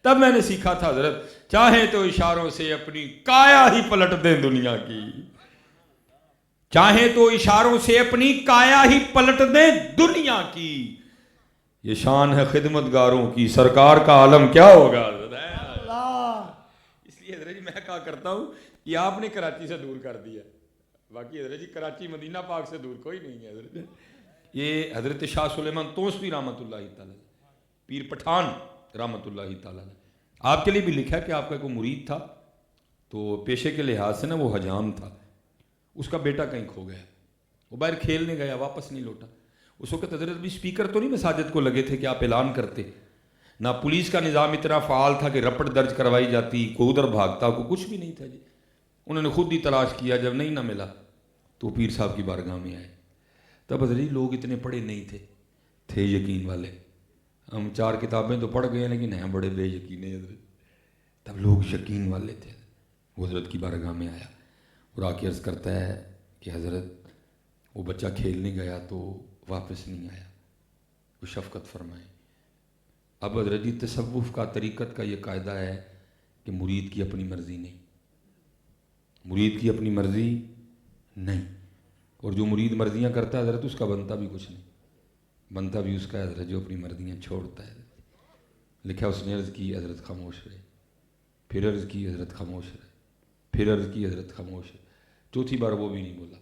تب میں نے سیکھا تھا حضرت چاہیں تو اشاروں سے اپنی کایا ہی پلٹ دیں دنیا کی، چاہیں تو اشاروں سے اپنی کایا ہی پلٹ دیں دنیا کی، یہ شان ہے خدمتگاروں کی، سرکار کا عالم کیا ہوگا حضرت اللہ۔ اس لیے حضرت جی میں کہا کرتا ہوں یہ آپ نے کراچی سے دور کر دیا، باقی حضرت جی کراچی مدینہ پاک سے دور کوئی نہیں ہے حضرت۔ یہ حضرت شاہ سلیمان توسوی رحمۃ اللہ تعالی پیر پٹھان رحمۃ اللہ تعالی آپ کے لیے بھی لکھا ہے کہ آپ کا کوئی مرید تھا تو پیشے کے لحاظ سے نا وہ حجام تھا، اس کا بیٹا کہیں کھو گیا، وہ باہر کھیلنے گیا واپس نہیں لوٹا، اس وقت حضرت بھی اسپیکر تو نہیں مساجد کو لگے تھے کہ آپ اعلان کرتے، نہ پولیس کا نظام اتنا فعال تھا کہ رپٹ درج کروائی جاتی، کوئی ادھر بھاگتا، کوئی کچھ بھی نہیں تھا جی، انہوں نے خود ہی تلاش کیا، جب نہیں نہ ملا تو پیر صاحب کی بارگاہ میں آئے، تب حضرت لوگ اتنے پڑھے نہیں تھے یقین والے، ہم 4 کتابیں تو پڑھ گئے لیکن ہیں بڑے بے یقینے حضرت، تب لوگ یقین والے تھے، وہ حضرت کی بارگاہ میں آیا اور آ کے عرض کرتا ہے کہ حضرت وہ بچہ کھیلنے گیا تو واپس نہیں آیا، وہ شفقت فرمائے۔ اب حضرت جی تصوف کا طریقت کا یہ قاعدہ ہے کہ مرید کی اپنی مرضی نہیں، مرید کی اپنی مرضی نہیں، اور جو مرید مرضیاں کرتا ہے حضرت اس کا بنتا بھی کچھ نہیں، بنتا بھی اس کا ہے حضرت جو اپنی مرضیاں چھوڑتا ہے۔ لکھا اس نے عرض کی حضرت خاموش رہے، پھر عرض کی حضرت خاموش رہے، پھر عرض کی حضرت خاموش رہے، چوتھی بار وہ بھی نہیں بولا،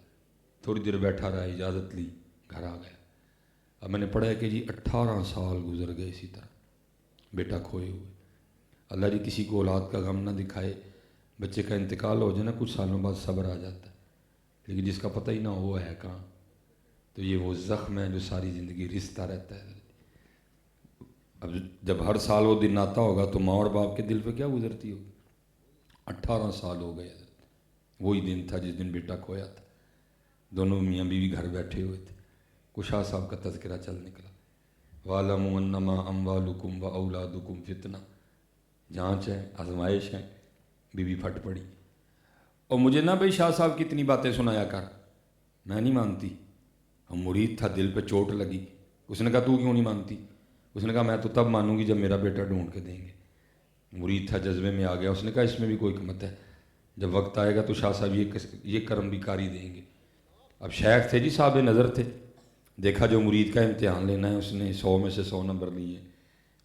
تھوڑی دیر بیٹھا رہا، اجازت لی، گھر آ گیا۔ اب میں نے پڑھا ہے کہ جی 18 سال گزر گئے اسی طرح بیٹا کھوئے ہوئے، اللہ جی کسی کو اولاد کا غم نہ دکھائے، بچے کا انتقال ہو جائے نا کچھ سالوں بعد صبر آ جاتا ہے، لیکن جس کا پتہ ہی نہ ہو ہے کہاں، تو یہ وہ زخم ہے جو ساری زندگی رستا رہتا ہے۔ اب جب ہر سال وہ دن آتا ہوگا تو ماں اور باپ کے دل پہ کیا گزرتی ہوگی، 18 سال ہو گئے، وہی دن تھا جس دن بیٹا کھویا تھا، دونوں میاں بیوی گھر بیٹھے ہوئے تھے، کشا صاحب کا تذکرہ چل نکلا، وَاعْلَمُوا أَنَّمَا أَمْوَالُكُمْ وَأَوْلَادُكُمْ فِتْنَةٌ، جانچ ہے، آزمائش ہے، بیوی پھٹ پڑی، اور مجھے نہ بھائی شاہ صاحب کی اتنی باتیں سنایا کر، میں نہیں مانتی، ہم مرید تھا، دل پہ چوٹ لگی، اس نے کہا تو کیوں نہیں مانتی، اس نے کہا میں تو تب مانوں گی جب میرا بیٹا ڈھونڈ کے دیں گے، مرید تھا جذبے میں آ گیا، اس نے کہا اس میں بھی کوئی حکمت ہے، جب وقت آئے گا تو شاہ صاحب یہ کرم بھی کاری دیں گے۔ اب شیخ تھے جی، صاحب نظر تھے، دیکھا جو مرید کا امتحان لینا ہے اس نے 100 میں سے 100 نمبر لیے،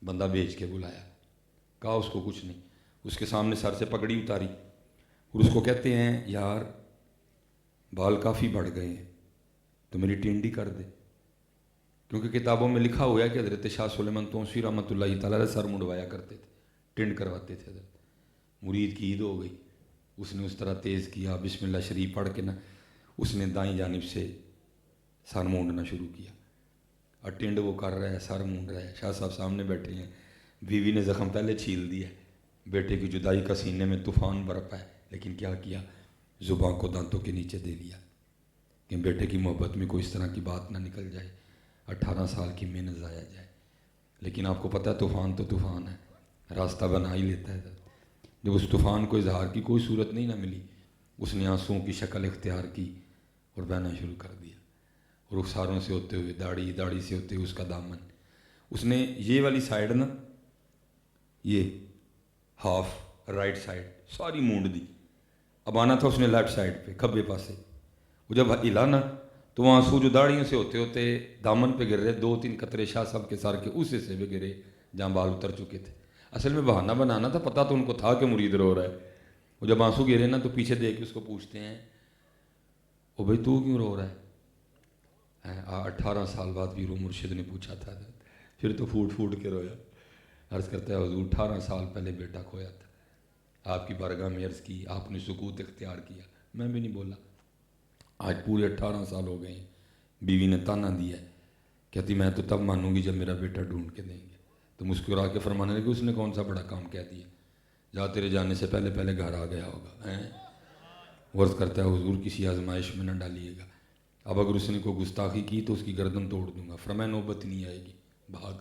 بندہ بیچ کے بلایا، کہا اس کو کچھ نہیں، اس کے سامنے سر سے پگڑی اتاری اور اس کو کہتے ہیں یار بال کافی بڑھ گئے ہیں تو میری ٹینڈی کر دے، کیونکہ کتابوں میں لکھا ہوا ہے کہ حضرت شاہ سلیمان توسی رحمۃ اللہ تعالیٰ علیہ سر منڈوایا کرتے تھے، ٹنڈ کرواتے تھے حضرت۔ مرید کی عید ہو گئی، اس نے اس طرح تیز کیا، بسم اللہ شریف پڑھ کے نا اس نے دائیں جانب سے سر مونڈنا شروع کیا، اور ٹنڈ وہ کر رہا ہے، سر مونڈ رہا ہے، شاہ صاحب سامنے بیٹھے ہیں، بیوی نے زخم پہلے چھیل دیا ہے، بیٹے کی جدائی کا سینے میں طوفان برپا ہے، لیکن کیا کیا، زبان کو دانتوں کے نیچے دے لیا کہ بیٹے کی محبت میں کوئی اس طرح کی بات نہ نکل جائے، 18 سال کی محنت ضائع جائے۔ لیکن آپ کو پتہ ہے طوفان تو طوفان ہے، راستہ بنا ہی لیتا ہے۔ جب اس طوفان کو اظہار کی کوئی صورت نہیں نہ ملی، اس نے آنسوؤں کی شکل اختیار کی اور بہنا شروع کر دیا، رخساروں سے ہوتے ہوئے داڑھی، داڑھی سے ہوتے ہوئے اس کا دامن، اس نے یہ والی سائیڈ نا، یہ ہاف رائٹ سائیڈ ساری مونڈ دی، اب آنا تھا اس نے لیفٹ سائیڈ پہ کھبے پاسے، وہ جب ہلا نا تو وہ آنسو جو داڑھیوں سے ہوتے ہوتے دامن پہ گر رہے، 2-3 قطرے شاہ صاحب کے سر کے اس حصے پہ گرے جہاں بال اتر چکے تھے۔ اصل میں بہانہ بنانا تھا، پتہ تو ان کو تھا کہ مرید رو رہا ہے۔ وہ جب آنسو گرے نا تو پیچھے دیکھ کے اس کو پوچھتے ہیں، او بھائی تو کیوں رو رہا ہے؟ 18 سال بعد بھی رو مرشد نے پوچھا تھا، پھر تو پھوٹ پھوٹ کے رویا۔ عرض کرتا ہے حضور 18 سال پہلے بیٹا کھویا تھا، آپ کی بارگاہ میں عرض کی، آپ نے سکوت اختیار کیا، میں بھی نہیں بولا۔ آج پورے 18 سال ہو گئے ہیں، بیوی نے تانا دیا ہے، کہتی میں تو تب مانوں گی جب میرا بیٹا ڈھونڈ کے دیں گے۔ تو مسکرا کے فرمانے لگے اس نے کون سا بڑا کام کہہ دیا، جا تیرے جانے سے پہلے پہلے گھر آ گیا ہوگا۔ عرض کرتا ہے حضور کسی آزمائش میں نہ ڈالیے گا، اب اگر اس نے کوئی گستاخی کی تو اس کی گردن توڑ دوں گا۔ فرمایا نوبت نہیں آئے گی، بھاگ۔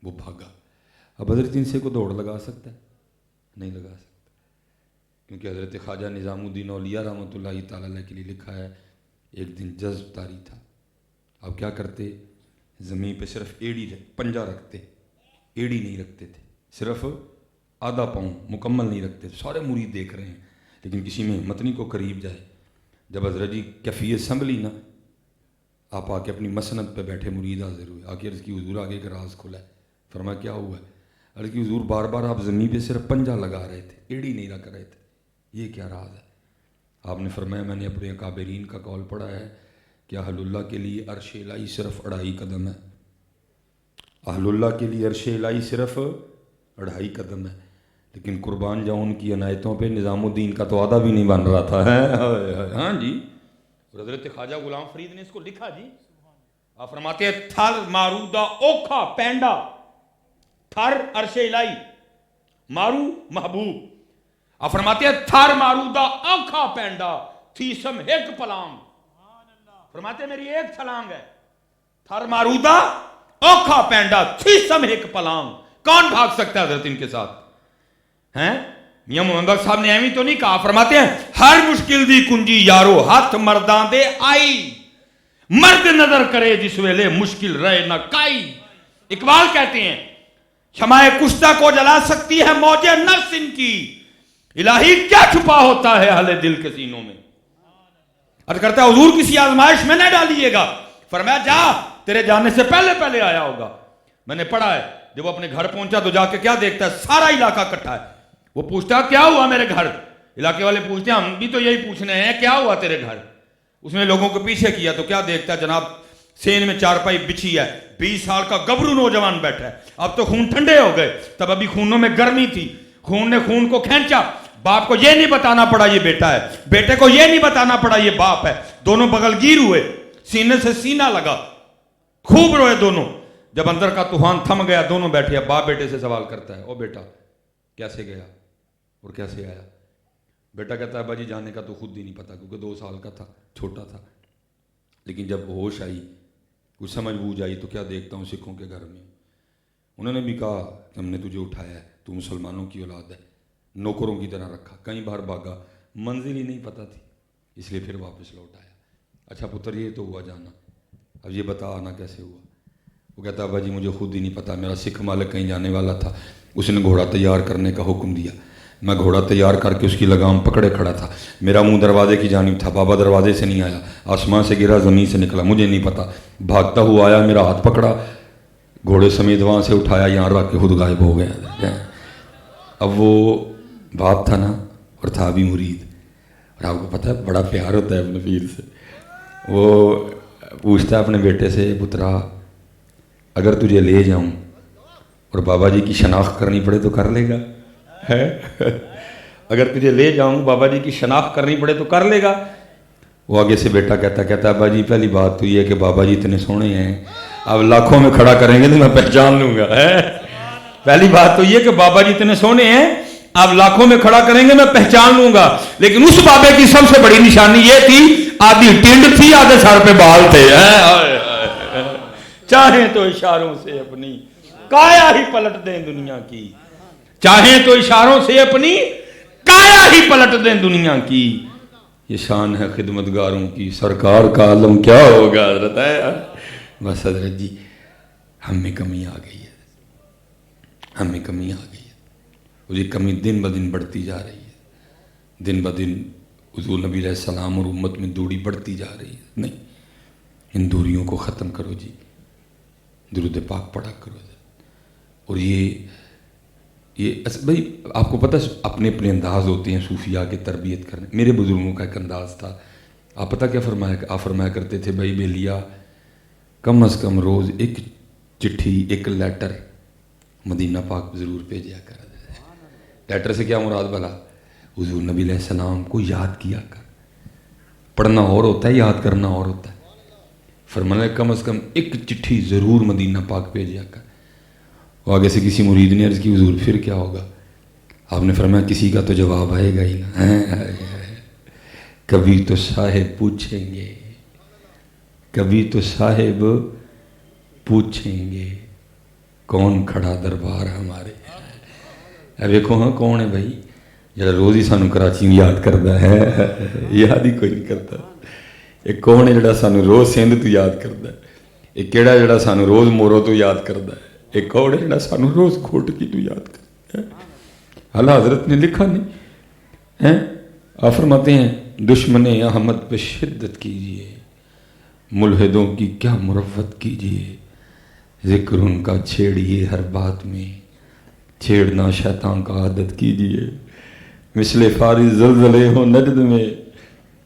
وہ بھاگا۔ اب حضرت ان سے کو دوڑ لگا سکتا ہے؟ نہیں لگا سکتا، کیونکہ حضرت خواجہ نظام الدین اولیاء رحمۃ اللہ تعالیٰ علیہ کے لیے لکھا ہے، ایک دن جذب طاری تھا، اب کیا کرتے، زمین پہ صرف ایڑی پنجہ رکھتے، ایڑی نہیں رکھتے تھے، صرف آدھا پاؤں مکمل نہیں رکھتے تھے۔ سارے مرید دیکھ رہے ہیں لیکن کسی میں ہمت نہیں کو قریب جائے۔ جب حضرت جی کیفیت سنبھلی نا، آپ آ کے اپنی مسند پہ بیٹھے، مرید حاضر ہوئے، آ کے عرض کی حضور آگے کا راز کھلا ہے۔ فرمایا کیا ہوا ہے؟ عرض کی حضور بار بار آپ زمین پہ صرف پنجہ لگا رہے تھے، ایڑی نہیں رکھ رہے تھے، یہ کیا راز ہے؟ آپ نے فرمایا میں نے اپنے اکابرین کا قول پڑھا ہے کہ اہل اللہ کے لیے عرش الہی صرف 2.5 قدم ہے، اہل اللہ کے لیے عرش الہی صرف 2.5 قدم ہے، لیکن قربان جاؤں ان کی عنایتوں پہ نظام الدین کا تو آدھا بھی نہیں بن رہا تھا۔ ہاں جی، حضرت خواجہ غلام فرید نے اس کو لکھا جی، آپ فرماتے ہیں تھر مارودہ اوکھا پینڈا، تھر عرش الہی، مارو محبوب، آپ فرماتے ہیں تھر مارودہ اوکھا پینڈا تھیسم ایک پلانگ، فرماتے ہیں میری ایک چھلانگ ہے، تھر مارودہ اوکھا پینڈا تھیسم ایک پلانگ، کون بھاگ سکتا ہے حضرت ان کے ساتھ؟ ہیں میاں محمد صاحب نے ایویں تو نہیں کہا، فرماتے ہیں ہر مشکل دی کنجی یارو ہاتھ مردان دے آئی، مرد نظر کرے جس ویلے مشکل رہے نہ کائی۔ اقبال کہتے ہیں شمع کشتہ کو جلا سکتی ہے موج نفس ان کی، الہی کیا چھپا ہوتا ہے اہل دل کے سینوں میں۔ عرض کرتا ہے حضور کسی آزمائش میں نہ ڈالیے گا۔ فرمایا جا، تیرے جانے سے پہلے پہلے آیا ہوگا۔ میں نے پڑھا ہے جب وہ اپنے گھر پہنچا تو جا کے کیا دیکھتا ہے، سارا علاقہ اکٹھا ہے۔ وہ پوچھتا ہے کیا ہوا میرے گھر؟ علاقے والے پوچھتے ہیں ہم بھی تو یہی پوچھنے ہیں کیا ہوا تیرے گھر؟ اس نے لوگوں کو پیچھے کیا تو کیا دیکھتا ہے، جناب سین میں چارپائی بچھی ہے، 20 سال کا گبرو نوجوان بیٹھا ہے، اب تو خون ٹھنڈے ہو گئے، تب ابھی خونوں میں گرمی تھی، خون نے خون کو کھینچا، باپ کو یہ نہیں بتانا پڑا یہ بیٹا ہے، بیٹے کو یہ نہیں بتانا پڑا یہ باپ ہے، دونوں بغل گیر ہوئے، سینے سے سینہ لگا، خوب روئے دونوں۔ جب اندر کا طوفان تھم گیا دونوں بیٹھے، اب باپ بیٹے سے سوال کرتا ہے او بیٹا کیسے گیا اور کیسے آیا؟ بیٹا کہتا ہے ابا جی جانے کا تو خود ہی نہیں پتا، کیونکہ 2 سال کا تھا، چھوٹا تھا، لیکن جب ہوش آئی کچھ سمجھ بوجھ آئی تو کیا دیکھتا ہوں سکھوں کے گھر میں، انہوں نے بھی کہا کہ ہم نے تجھے اٹھایا ہے، تو مسلمانوں کی اولاد ہے، نوکروں کی طرح رکھا، کئی بار بھاگا، منزل ہی نہیں پتہ تھی، اس لیے پھر واپس لوٹ آیا۔ اچھا پتر یہ تو ہوا جانا، اب یہ بتا آنا کیسے ہوا؟ وہ کہتا ابا جی مجھے خود ہی نہیں پتا، میرا سکھ مالک کہیں جانے والا تھا، اس نے گھوڑا تیار کرنے کا حکم دیا، میں گھوڑا تیار کر کے اس کی لگام پکڑے کھڑا تھا، میرا منہ دروازے کی جانب تھا، بابا دروازے سے نہیں آیا، آسمان سے گرا زمین سے نکلا، مجھے نہیں پتا، بھاگتا ہوا آیا، میرا ہاتھ پکڑا، گھوڑے سمیت وہاں سے اٹھایا، یہاں رکھ کے خود غائب ہو گیا۔ اب وہ باپ تھا نا اور تھا بھی مرید، اور آپ کو پتہ ہے بڑا پیار ہوتا ہے اپنے پیر سے، وہ پوچھتا ہے اپنے بیٹے سے پترا اگر تجھے لے جاؤں اور بابا جی کی شناخت کرنی پڑے تو کر لے گا؟ ہے اگر تجھے لے جاؤں بابا جی کی شناخت کرنی پڑے تو کر لے گا؟ وہ آگے سے بیٹا کہتا ابا جی پہلی بات تو یہ ہے کہ بابا جی اتنے سونے ہیں، اب لاکھوں میں کھڑا کریں گے تو میں پہچان لوں گا۔ پہلی بات تو یہ کہ بابا جی اتنے سونے ہیں، اب لاکھوں میں کھڑا کریں گے میں پہچان لوں گا۔ لیکن اس بابے کی سب سے بڑی نشانی یہ تھی، آدھی ٹنڈ تھی، آدھے سر پہ بال تھے۔ چاہیں تو اشاروں سے اپنی کایا ہی پلٹ دیں دنیا کی، چاہیں تو اشاروں سے اپنی کایا ہی پلٹ دیں دنیا کی، یہ شان ہے خدمتگاروں کی، سرکار کا عالم کیا ہوگا حضرت ہے۔ بس حضرت جی ہم میں کمی آ گئی ہے، ہم میں کمی آ گئی ہے، اور یہ کمی دن بدن بڑھتی جا رہی ہے، دن بدن حضور نبی علیہ السلام اور امت میں دوری بڑھتی جا رہی ہے۔ نہیں، ان دوریوں کو ختم کرو جی، درود پاک پڑھا کرو جی۔ اور یہ بھائی آپ کو پتہ اپنے اپنے انداز ہوتے ہیں صوفیاء کے تربیت کرنے۔ میرے بزرگوں کا ایک انداز تھا، آپ پتہ کیا آپ فرمایا کرتے تھے، بھائی بیلیا کم از کم روز ایک چٹھی، ایک لیٹر مدینہ پاک ضرور بھیجا کر۔ لیٹر سے کیا مراد بھلا؟ حضور نبی علیہ السلام کو یاد کیا کر۔ پڑھنا اور ہوتا ہے، یاد کرنا اور ہوتا ہے۔ فرمایا کم از کم ایک چٹھی ضرور مدینہ پاک بھیجا کر۔ وہ آگے سے کسی مرید نے عرض کی حضور پھر کیا ہوگا؟ آپ نے فرمایا کسی کا تو جواب آئے گا ہی نا، کبھی تو صاحب پوچھیں گے، کبھی تو صاحب پوچھیں گے کون کھڑا دربار ہمارے۔ دیکھو ہاں کون ہے بھائی جڑا روز ہی سانو کراچی میں یاد کرتا ہے؟ یاد ہی کوئی نہیں کرتا۔ یہ کون ہے جڑا سانو روز سندھ تو یاد کرتا ہے؟ یہ کیڑا جڑا سانو روز مورو تو یاد کرتا ہے؟ ایک کون ہے جڑا سانو روز کھوٹ کی تو یاد کرتا ہے؟ اعلیٰ حضرت نے لکھا نہیں، آپ فرماتے ہیں دشمن احمد پہ شدت کیجئے، ملحدوں کی کیا مروت کیجئے، ذکر ان کا چھیڑیے ہر بات میں، چھیڑنا شیطان کا عادت کیجئے، مثل فارض زلزلے ہو نجد میں،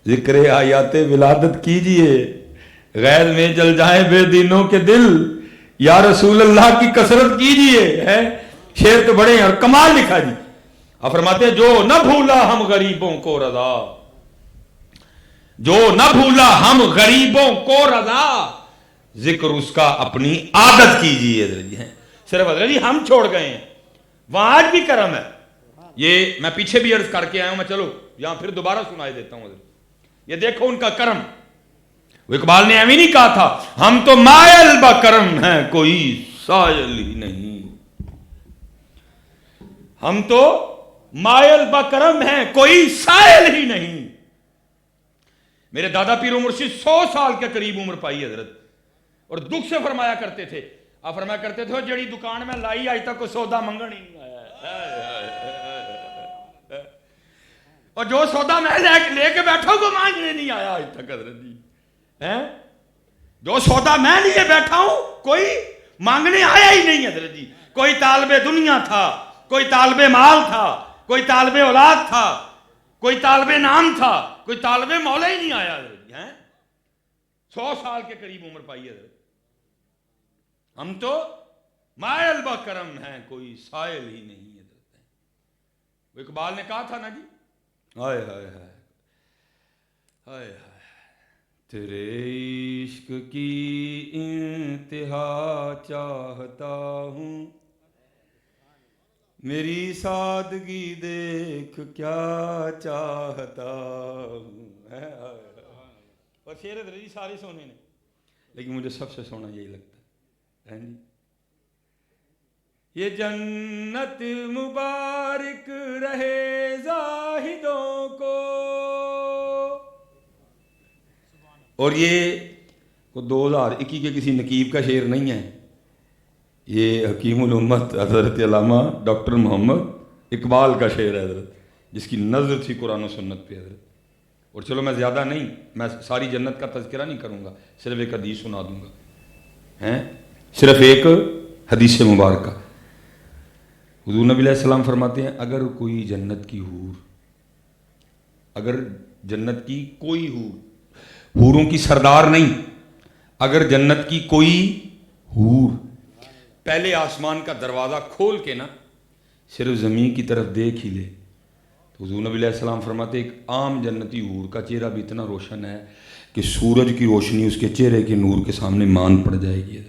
ذکر آیات ولادت کیجئے، غیر میں جل جائیں بے دینوں کے دل، یا رسول اللہ کی کثرت کیجئے۔ شعر تو بڑے ہیں اور کمال لکھا جی۔ آپ فرماتے ہیں جو نہ بھولا ہم غریبوں کو رضا، جو نہ بھولا ہم غریبوں کو رضا، ذکر اس کا اپنی عادت کیجئے۔ صرف حضرت جی ہم چھوڑ گئے ہیں، وہاں آج بھی کرم ہے۔ یہ میں پیچھے بھی عرض کر کے آیا ہوں، میں چلو یہاں پھر دوبارہ سنائی دیتا ہوں۔ یہ دیکھو ان کا کرم۔ وہ اقبال نے ایویں نہیں کہا تھا ہم تو مائل با کرم ہیں کوئی سائل ہی نہیں، ہم تو مائل با کرم ہیں کوئی سائل ہی نہیں۔ میرے دادا پیر و مرشد 100 سال کے قریب عمر پائی حضرت، اور دکھ سے فرمایا کرتے تھے، آپ فرمایا کرتے تھے جڑی دکان میں لائی آج تک کوئی سودا منگن ہی نہیں آیا، اور جو سودا میں لے کے بیٹھا کو مانگنے نہیں آیا آج تک حضرت جی۔ جو سودا میں لیے بیٹھا ہوں کوئی مانگنے آیا ہی نہیں حضرت جی۔ کوئی طالب دنیا تھا، کوئی طالب مال تھا، کوئی طالب اولاد تھا، کوئی طالب نام تھا، کوئی طالب مولا ہی نہیں آیا حضرت جی۔ 100 سال کے قریب عمر پائی حضرت۔ ہم تو مائل با کرم ہیں کوئی سائل ہی نہیں حضرت۔ وہ اقبال نے کہا تھا نا جی، ہائے ہائے ہائے ہائے ہائے، تیرے عشق کی انتہا چاہتا ہوں، میری سادگی دیکھ کیا چاہتا ہوں۔ اور شعر حضرت سارے سونے نے، لیکن مجھے سب سے سونا یہی لگتا ہے جی، یہ جنت مبارک رہے زاہدوں کو۔ اور یہ 2021 کے کسی نقیب کا شعر نہیں ہے، یہ حکیم الامت حضرت علامہ ڈاکٹر محمد اقبال کا شعر ہے حضرت، جس کی نظر تھی قرآن و سنت پہ حضرت۔ اور چلو میں زیادہ نہیں، میں ساری جنت کا تذکرہ نہیں کروں گا، صرف ایک حدیث سنا دوں گا، صرف ایک حدیث مبارکہ۔ حضور نبی علیہ السلام فرماتے ہیں اگر کوئی جنت کی حور، اگر جنت کی کوئی حور، حوروں کی سردار نہیں، اگر جنت کی کوئی حور پہلے آسمان کا دروازہ کھول کے نا صرف زمین کی طرف دیکھ ہی لے تو حضور نبی علیہ السلام فرماتے ایک عام جنتی حور کا چہرہ بھی اتنا روشن ہے کہ سورج کی روشنی اس کے چہرے کے نور کے سامنے مان پڑ جائے گی.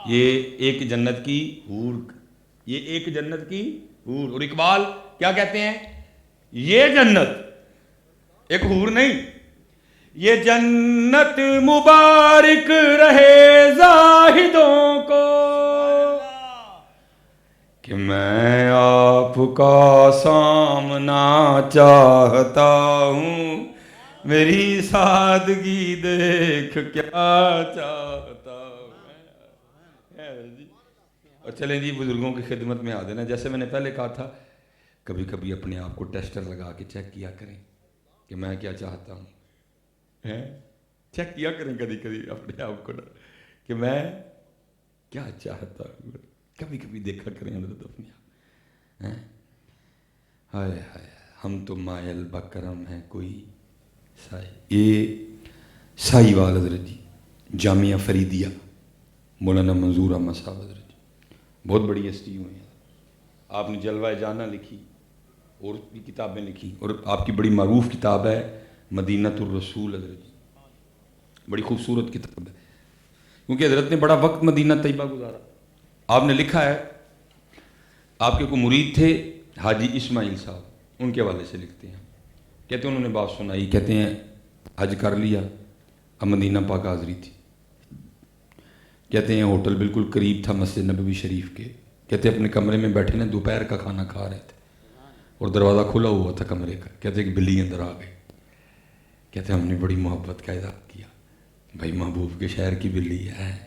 یہ ایک جنت کی حور، یہ ایک جنت کی حور. اور اقبال کیا کہتے ہیں؟ یہ جنت ایک حور نہیں، یہ جنت مبارک رہے زاہدوں کو کہ میں آپ کا سامنا چاہتا ہوں، میری سادگی دیکھ کیا چاہتا ہوں. اور چلیں جی بزرگوں کی خدمت میں آ دینا. جیسے میں نے پہلے کہا تھا کبھی کبھی اپنے آپ کو ٹیسٹر لگا کے چیک کیا کریں کہ میں کیا چاہتا ہوں. چیک کیا کریں کبھی کبھی اپنے آپ کو کہ میں کیا چاہتا ہوں. کبھی کبھی دیکھا کریں حضرت اپنے آپ. ہائے ہائے ہم تو مائل بکرم ہیں کوئی سائی. یہ سائی وال حضرت جی جامعہ فریدیہ مولانا منظور احمد صاحب حضرت جی بہت بڑی ہستی ہوئی ہیں. آپ نے جلوہ جانا لکھی اور بھی کتابیں لکھی، اور آپ کی بڑی معروف کتاب ہے مدینۃ الرسول حضرت جی، بڑی خوبصورت کتاب ہے کیونکہ حضرت نے بڑا وقت مدینہ طیبہ گزارا. آپ نے لکھا ہے آپ کے کوئی مرید تھے حاجی اسماعیل صاحب، ان کے حوالے سے لکھتے ہیں. کہتے ہیں انہوں نے بات سنائی، کہتے ہیں حج کر لیا اب مدینہ پاک حاضری تھی. کہتے ہیں ہوٹل بالکل قریب تھا مسجد نبوی شریف کے. کہتے ہیں اپنے کمرے میں بیٹھے نا دوپہر کا کھانا کھا رہے تھے اور دروازہ کھلا ہوا تھا کمرے کا. کہتے ہیں کہ بلی اندر آ گئی. کہتے ہیں ہم نے بڑی محبت کا اظہار کیا، بھائی محبوب کے شہر کی بلی ہے،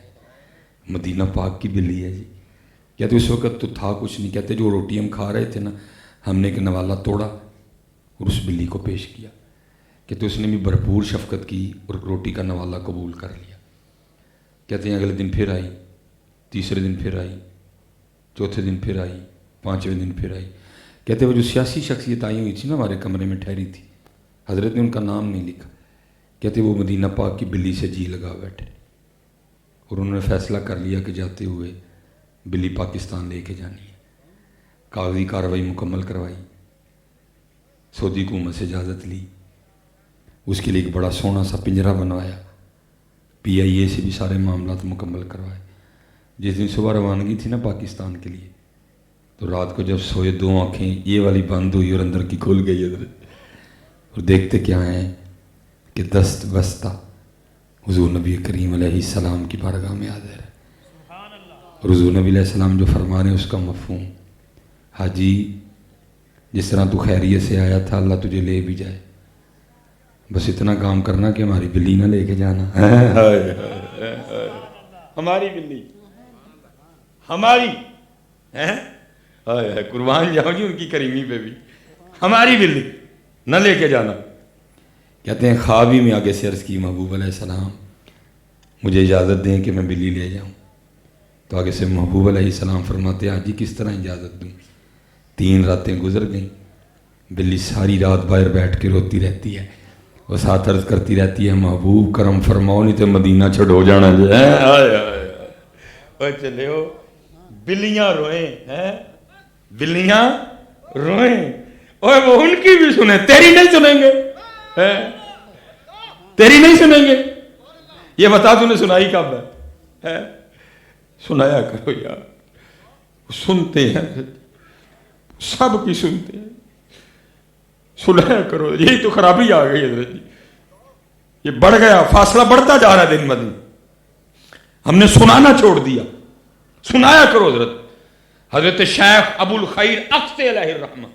مدینہ پاک کی بلی ہے جی. کہتے اس وقت تو تھا کچھ نہیں. کہتے جو روٹی ہم کھا رہے تھے نا ہم نے ایک نوالا توڑا اور اس بلی کو پیش کیا. کہتے اس نے بھی بھرپور شفقت کی اور روٹی کا نوالا قبول کر لیا. کہتے ہیں اگلے دن پھر آئی، تیسرے دن پھر آئی، چوتھے دن پھر آئی، پانچویں دن پھر آئی. کہتے وہ جو سیاسی شخصیت آئی ہوئی تھی نا ہمارے کمرے میں ٹھہری تھی، حضرت نے ان کا نام نہیں لکھا. کہتے وہ مدینہ پاک کی بلی سے جی لگا بیٹھے اور انہوں نے فیصلہ کر لیا کہ جاتے ہوئے بلی پاکستان لے کے جانی ہے. کاغذی کارروائی مکمل کروائی، سعودی حکومت سے اجازت لی، اس کے لیے ایک بڑا سونا سا پنجرا بنوایا، PIA سے بھی سارے معاملات مکمل کروائے. جس دن صبح روانگی تھی نا پاکستان کے لیے تو رات کو جب سوئے دو آنکھیں یہ والی بند ہوئی اور اندر کی کھل گئی حضرت، اور دیکھتے کیا ہیں کہ دست بستہ حضور نبی کریم علیہ السلام کی بارگاہ میں حاضر ہے. اور حضور نبی علیہ السلام جو فرما رہے ہیں اس کا مفہوم، حاجی جس طرح تو خیریت سے آیا تھا اللہ تجھے لے بھی جائے، بس اتنا کام کرنا کہ ہماری بلی نہ لے کے جانا. ہماری بلی، ہماری قربان جاؤ گی ان کی کریمی پہ بھی، ہماری بلی نہ لے کے جانا. کہتے ہیں خواب ہی میں آگے سے عرض کی محبوب علیہ السلام مجھے اجازت دیں کہ میں بلی لے جاؤں. تو آگے سے محبوب علیہ السلام فرماتے ہیں حاجی کس طرح اجازت دوں. 3 راتیں گزر گئیں، بلی ساری رات باہر بیٹھ کے روتی رہتی ہے، وہ ساتھ عرض کرتی رہتی ہے محبوب کرم فرماؤ نہیں تو مدینہ چھڑو جانا جائے. چلے ہو بلیاں روئیں، بلیاں روئیں، اور وہ ان کی بھی سنیں، تیری نہیں سنیں گے، تیری نہیں سنیں گے. یہ بتا تو نے سنائی کب ہے؟ سنایا کرو یار. سنتے ہیں سب کی سنتے ہیں، سنایا کرو. یہی تو خرابی آ گئی حضرت جی، یہ بڑھ گیا، فاصلہ بڑھتا جا رہا ہے دن بدن. ہم نے سنانا چھوڑ دیا. سنایا کرو حضرت. حضرت شیخ ابو الخیر اقصی علیہ الرحمہ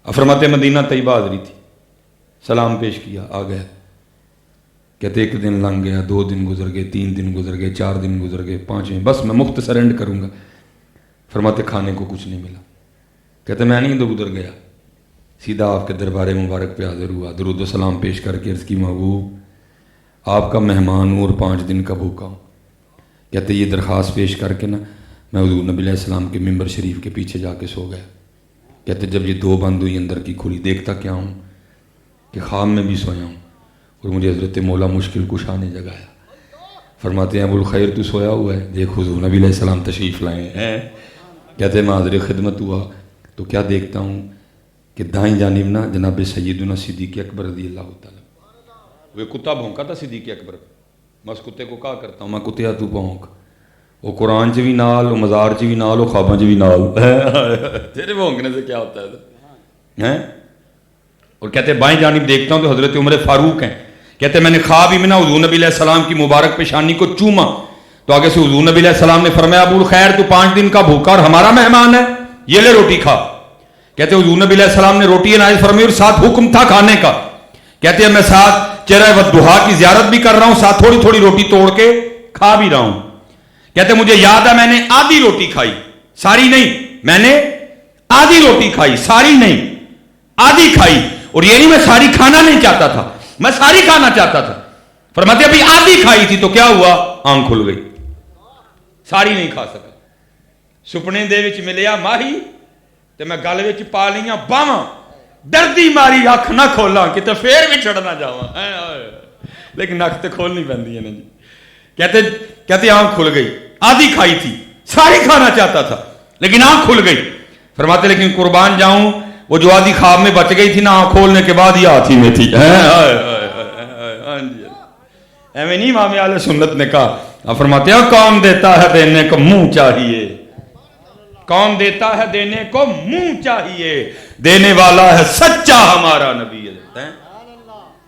فرماتے مدینہ طیبہ حاضری تھی، سلام پیش کیا، آ گیا. کہتے 1 دن لنگ گیا، 2 دن گزر گئے، 3 دن گزر گئے، 4 دن گزر گئے، 5ویں بس میں مختصر اینڈ کروں گا. فرماتے کھانے کو کچھ نہیں ملا. کہتے میں نہیں تو گزر گیا، سیدھا آپ کے دربار مبارک پہ حاضر ہوا، درود و سلام پیش کر کے عرض کی محبوب آپ کا مہمان ہوں اور 5 دن کا بھوکا ہوں. کہتے یہ درخواست پیش کر کے نا میں حضور نبی علیہ السلام کے ممبر شریف کے پیچھے جا کے سو گیا. کہتے جب یہ 2 بند ہوئی اندر کی کھلی، دیکھتا کیا ہوں کہ خواب میں بھی سویا ہوں اور مجھے حضرت مولا مشکل کشا نے جگایا. فرماتے ہیں ابو الخیر تو سویا ہوا ہے، دیکھ حضور نبی علیہ السلام تشریف لائے ہیں. کہتے ہیں میں حاضر خدمت ہوا تو کیا دیکھتا ہوں کہ دائیں جانب نا جناب سیدنا صدیق اکبر رضی اللہ تعالیٰ. وہ کتا بھونکا تھا صدیق اکبر، میں اس کتے کو کہا کرتا ہوں میں کتیا تو بھونک. وہ قرآن چ بھی نال، وہ مزار چ بھی نال، وہ خواباں چ بھی نال. تیرے بھونکنے سے کیا ہوتا ہے؟ اور کہتے ہیں بائیں جانب دیکھتا ہوں تو حضرت عمر فاروق ہیں. کہتے ہیں میں نے خواب ہی میں نا حضور نبی علیہ السلام کی مبارک پیشانی کو چوما تو آگے سے حضور نبی علیہ السلام نے فرمایا ابو الخیر تو 5 دن کا بھوکا اور ہمارا مہمان ہے، یہ لے روٹی کھا. کہتے ہیں حضور نبی علیہ السلام نے روٹی عنایت فرمائی اور ساتھ حکم تھا کھانے کا. کہتے ہیں میں ساتھ چہرہ والضحیٰ کی زیارت بھی کر رہا ہوں، ساتھ تھوڑی تھوڑی روٹی توڑ کے کھا بھی رہا ہوں. کہتے ہیں مجھے یاد ہے میں نے آدھی روٹی کھائی، ساری نہیں، میں نے آدھی روٹی کھائی، ساری نہیں، آدھی کھائی. اور یہ نہیں میں ساری کھانا نہیں چاہتا تھا، میں ساری کھانا چاہتا تھا. فرماتے ابھی آدھی کھائی تھی تو کیا ہوا؟ آنکھ کھل گئی، ساری نہیں کھا سکا. سپنے دے وچ ملیا ماہی تے میں گل وچ پا لیاں باواں، ڈردی ماری اکھ نہ کھولاں کتے پھر بھی چھڑ نہ جاواں. لیکن اکھ تے کھولنی پیندی ہے نا جی. کہتے آنکھ کھل گئی، آدھی کھائی تھی، ساری کھانا چاہتا تھا لیکن آنکھ کھل گئی. فرماتے لیکن قربان جاؤں وہ جو آدھی خواب میں بچ گئی تھی نا آنکھ کھولنے کے بعد یہ ہاتھ ہی میں تھی. ایویں نہیں امام اہل سنت نے کہا. فرماتے ہیں کون دیتا ہے دینے کو منہ چاہیے، کون دیتا ہے دینے کو منہ چاہیے، دینے والا ہے سچا ہمارا نبی.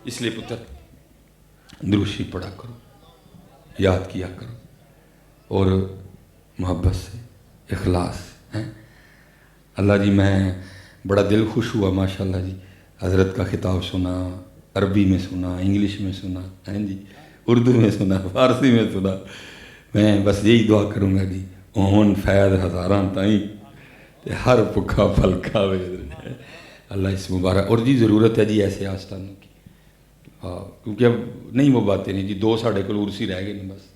اس لیے پتر دروشی پڑھا کرو، یاد کیا کرو اور محبت سے، اخلاص سے. اللہ جی میں بڑا دل خوش ہوا ماشاءاللہ جی، حضرت کا خطاب سنا، عربی میں سنا، انگلش میں سنا، جی اردو میں سنا، فارسی میں سنا. میں بس یہی دعا کروں گا جی اون فیض ہزاراں تائیں ہر پکھا پھلکا وے. اللہ اس مبارک. اور جی ضرورت ہے جی ایسے آستانوں کی. ہاں کیونکہ اب نہیں وہ باتیں نہیں جی، 2 ساڑھے کل عرسی رہ گئے نہیں بس.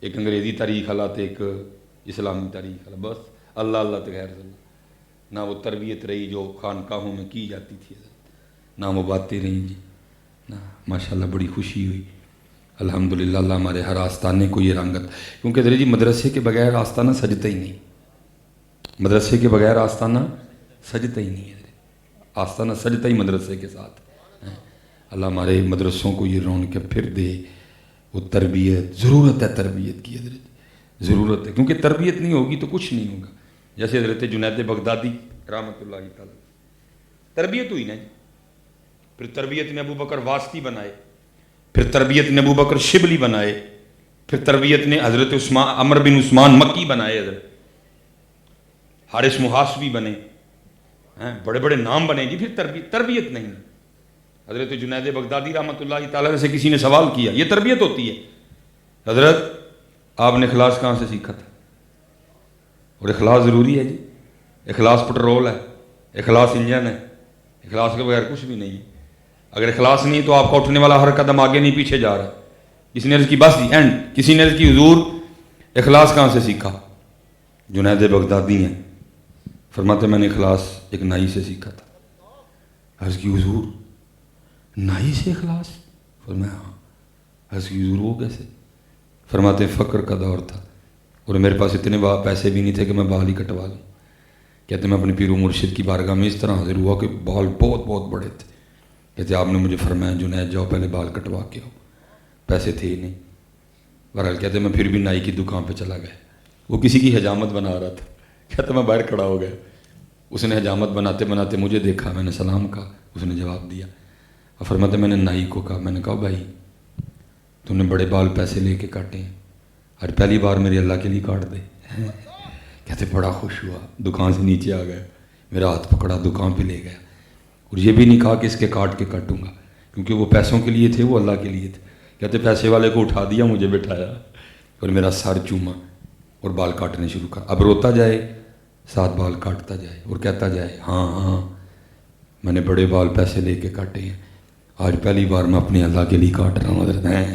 ایک انگریزی تاریخ والا تو ایک اسلامی تاریخ والا، بس اللہ اللہ تو غیر اللہ. نہ وہ تربیت رہی جو خانقاہوں میں کی جاتی تھی، نہ وہ باتیں رہیں جی، نہ ماشاءاللہ بڑی خوشی ہوئی الحمدللہ. اللہ ہمارے ہر آستانے کو یہ رنگت، کیونکہ درے جی مدرسے کے بغیر آستانہ سجتا ہی نہیں، مدرسے کے بغیر آستانہ سجتا ہی نہیں ہے. آستانہ سجتا ہی مدرسے کے ساتھ. اللہ ہمارے مدرسوں کو یہ رونق پھر دے. وہ تربیت، ضرورت ہے تربیت کی حضرت، ضرورت ہے، کیونکہ تربیت نہیں ہوگی تو کچھ نہیں ہوگا. جیسے حضرت جنید بغدادی رحمۃ اللہ تعالیٰ، تربیت ہوئی نا جی، پھر تربیت نے ابو بکر واسطی بنائے، پھر تربیت نے ابو بکر شبلی بنائے، پھر تربیت نے حضرت عمر بن عثمان مکی بنائے، حضرت حارث محاسبی بنے، بڑے بڑے نام بنے جی. پھر تربیت نہیں. حضرت جنید بغدادی رحمۃ اللہ تعالیٰ سے کسی نے سوال کیا یہ تربیت ہوتی ہے؟ حضرت آپ نے اخلاص کہاں سے سیکھا تھا؟ اور اخلاص ضروری ہے جی، اخلاص پٹرول ہے، اخلاص انجن ہے، اخلاص کے بغیر کچھ بھی نہیں ہے. اگر اخلاص نہیں تو آپ کا اٹھنے والا ہر قدم آگے نہیں پیچھے جا رہا. کسی نے عرض کی بس اینڈ، کسی نے عرض کی حضور اخلاص کہاں سے سیکھا؟ جنید بغدادی ہیں. فرماتے میں نے اخلاص ایک نائی سے سیکھا تھا. عرض کی حضور نائی سے اخلاص؟ فرمایا ہاں. عرض کی حضور وہ کیسے؟ فرماتے فقر کا دور تھا اور میرے پاس اتنے پیسے بھی نہیں تھے کہ میں بال ہی کٹوا لوں. کہتے میں اپنے پیر و مرشد کی بارگاہ میں اس طرح حاضر ہوا کہ بال بہت بہت بڑے تھے. کہتے آپ نے مجھے فرمایا جنید جاؤ پہلے بال کٹوا کے آؤ. پیسے تھے ہی نہیں. بہرحال کہتے میں پھر بھی نائی کی دکان پہ چلا گیا. وہ کسی کی حجامت بنا رہا تھا. کہتے میں باہر کھڑا ہو گیا. اس نے حجامت بناتے بناتے مجھے دیکھا، میں نے سلام کہا، اس نے جواب دیا. اور فرماتے میں نے نائی کو کہا، میں نے کہا بھائی تم نے بڑے بال پیسے لے کے کاٹے ہیں، اور پہلی بار میرے اللہ کے لیے کاٹ دے. کہتے بڑا خوش ہوا، دکان سے نیچے آ گیا، میرا ہاتھ پکڑا، دکان پہ لے گیا. اور یہ بھی نہیں کہا کہ اس کے کاٹ کے کاٹوں گا، کیونکہ وہ پیسوں کے لیے تھے، وہ اللہ کے لیے تھے. کہتے پیسے والے کو اٹھا دیا، مجھے بٹھایا اور میرا سر چوما اور بال کاٹنے شروع کر. اب روتا جائے ساتھ بال کاٹتا جائے اور کہتا جائے ہاں ہاں میں نے بڑے بال پیسے لے کے کاٹے ہیں، آج پہلی بار میں اپنے اللہ کے لیے کاٹ رہا ہوں. حضرت ہیں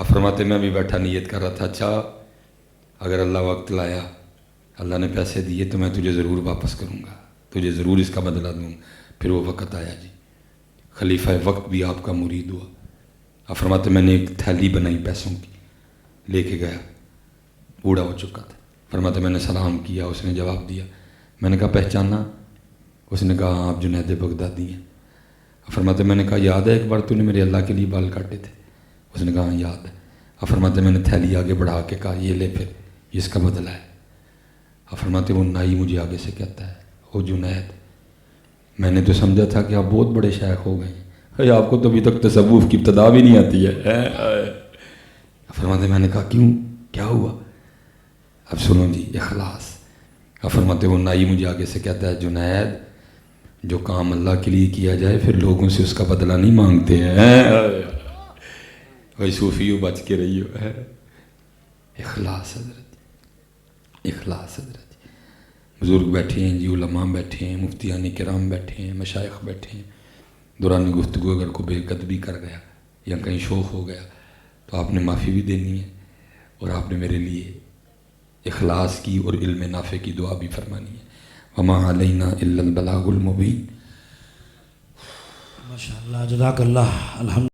فرماتے میں بھی بیٹھا نیت کر رہا تھا، اچھا اگر اللہ وقت لایا، اللہ نے پیسے دیے تو میں تجھے ضرور واپس کروں گا، تجھے ضرور اس کا بدلہ دوں گا. پھر وہ وقت آیا جی، خلیفہ وقت بھی آپ کا مرید ہوا. فرماتے میں نے ایک تھیلی بنائی پیسوں کی، لے کے گیا، بوڑھا ہو چکا تھا. فرماتے میں نے سلام کیا، اس نے جواب دیا. میں نے کہا پہچانا؟ اس نے کہا آپ جنید بغدادی ہیں. فرماتے میں نے کہا یاد ہے ایک بار تو نے میرے اللہ کے لیے بال کاٹے تھے؟ اس نے کہا ہاں یاد ہے. فرماتے میں نے تھیلی آگے بڑھا کے کہا یہ لے پھر، یہ اس کا بدلہ ہے. فرماتے وہ نائی مجھے آگے سے کہتا ہے او جنید، میں نے تو سمجھا تھا کہ آپ بہت بڑے شیخ ہو گئے ہیں، آپ کو تو ابھی تک تصوف کی ابتدا بھی نہیں آتی ہے. فرماتے میں نے کہا کیوں، کیا ہوا؟ اب سنو جی اخلاص. فرماتے وہ نائی مجھے آگے سے کہتا ہے جنید، جو کام اللہ کے لیے کیا جائے پھر لوگوں سے اس کا بدلہ نہیں مانگتے ہیں. بھائی صوفیو بچ کے رہیو. اخلاص حضرت، اخلاص حضرت. بزرگ بیٹھے ہیں جی، علماء بیٹھے ہیں، مفتیان کرام بیٹھے ہیں، مشائخ بیٹھے ہیں. دوران گفتگو اگر کو بے ادبی کر گیا یا کہیں شوق ہو گیا تو آپ نے معافی بھی دینی ہے، اور آپ نے میرے لیے اخلاص کی اور علم نافع کی دعا بھی فرمانی ہے. وما علینا الا البلاغ المبین. ماشاء اللہ، جزاک اللہ. الحمد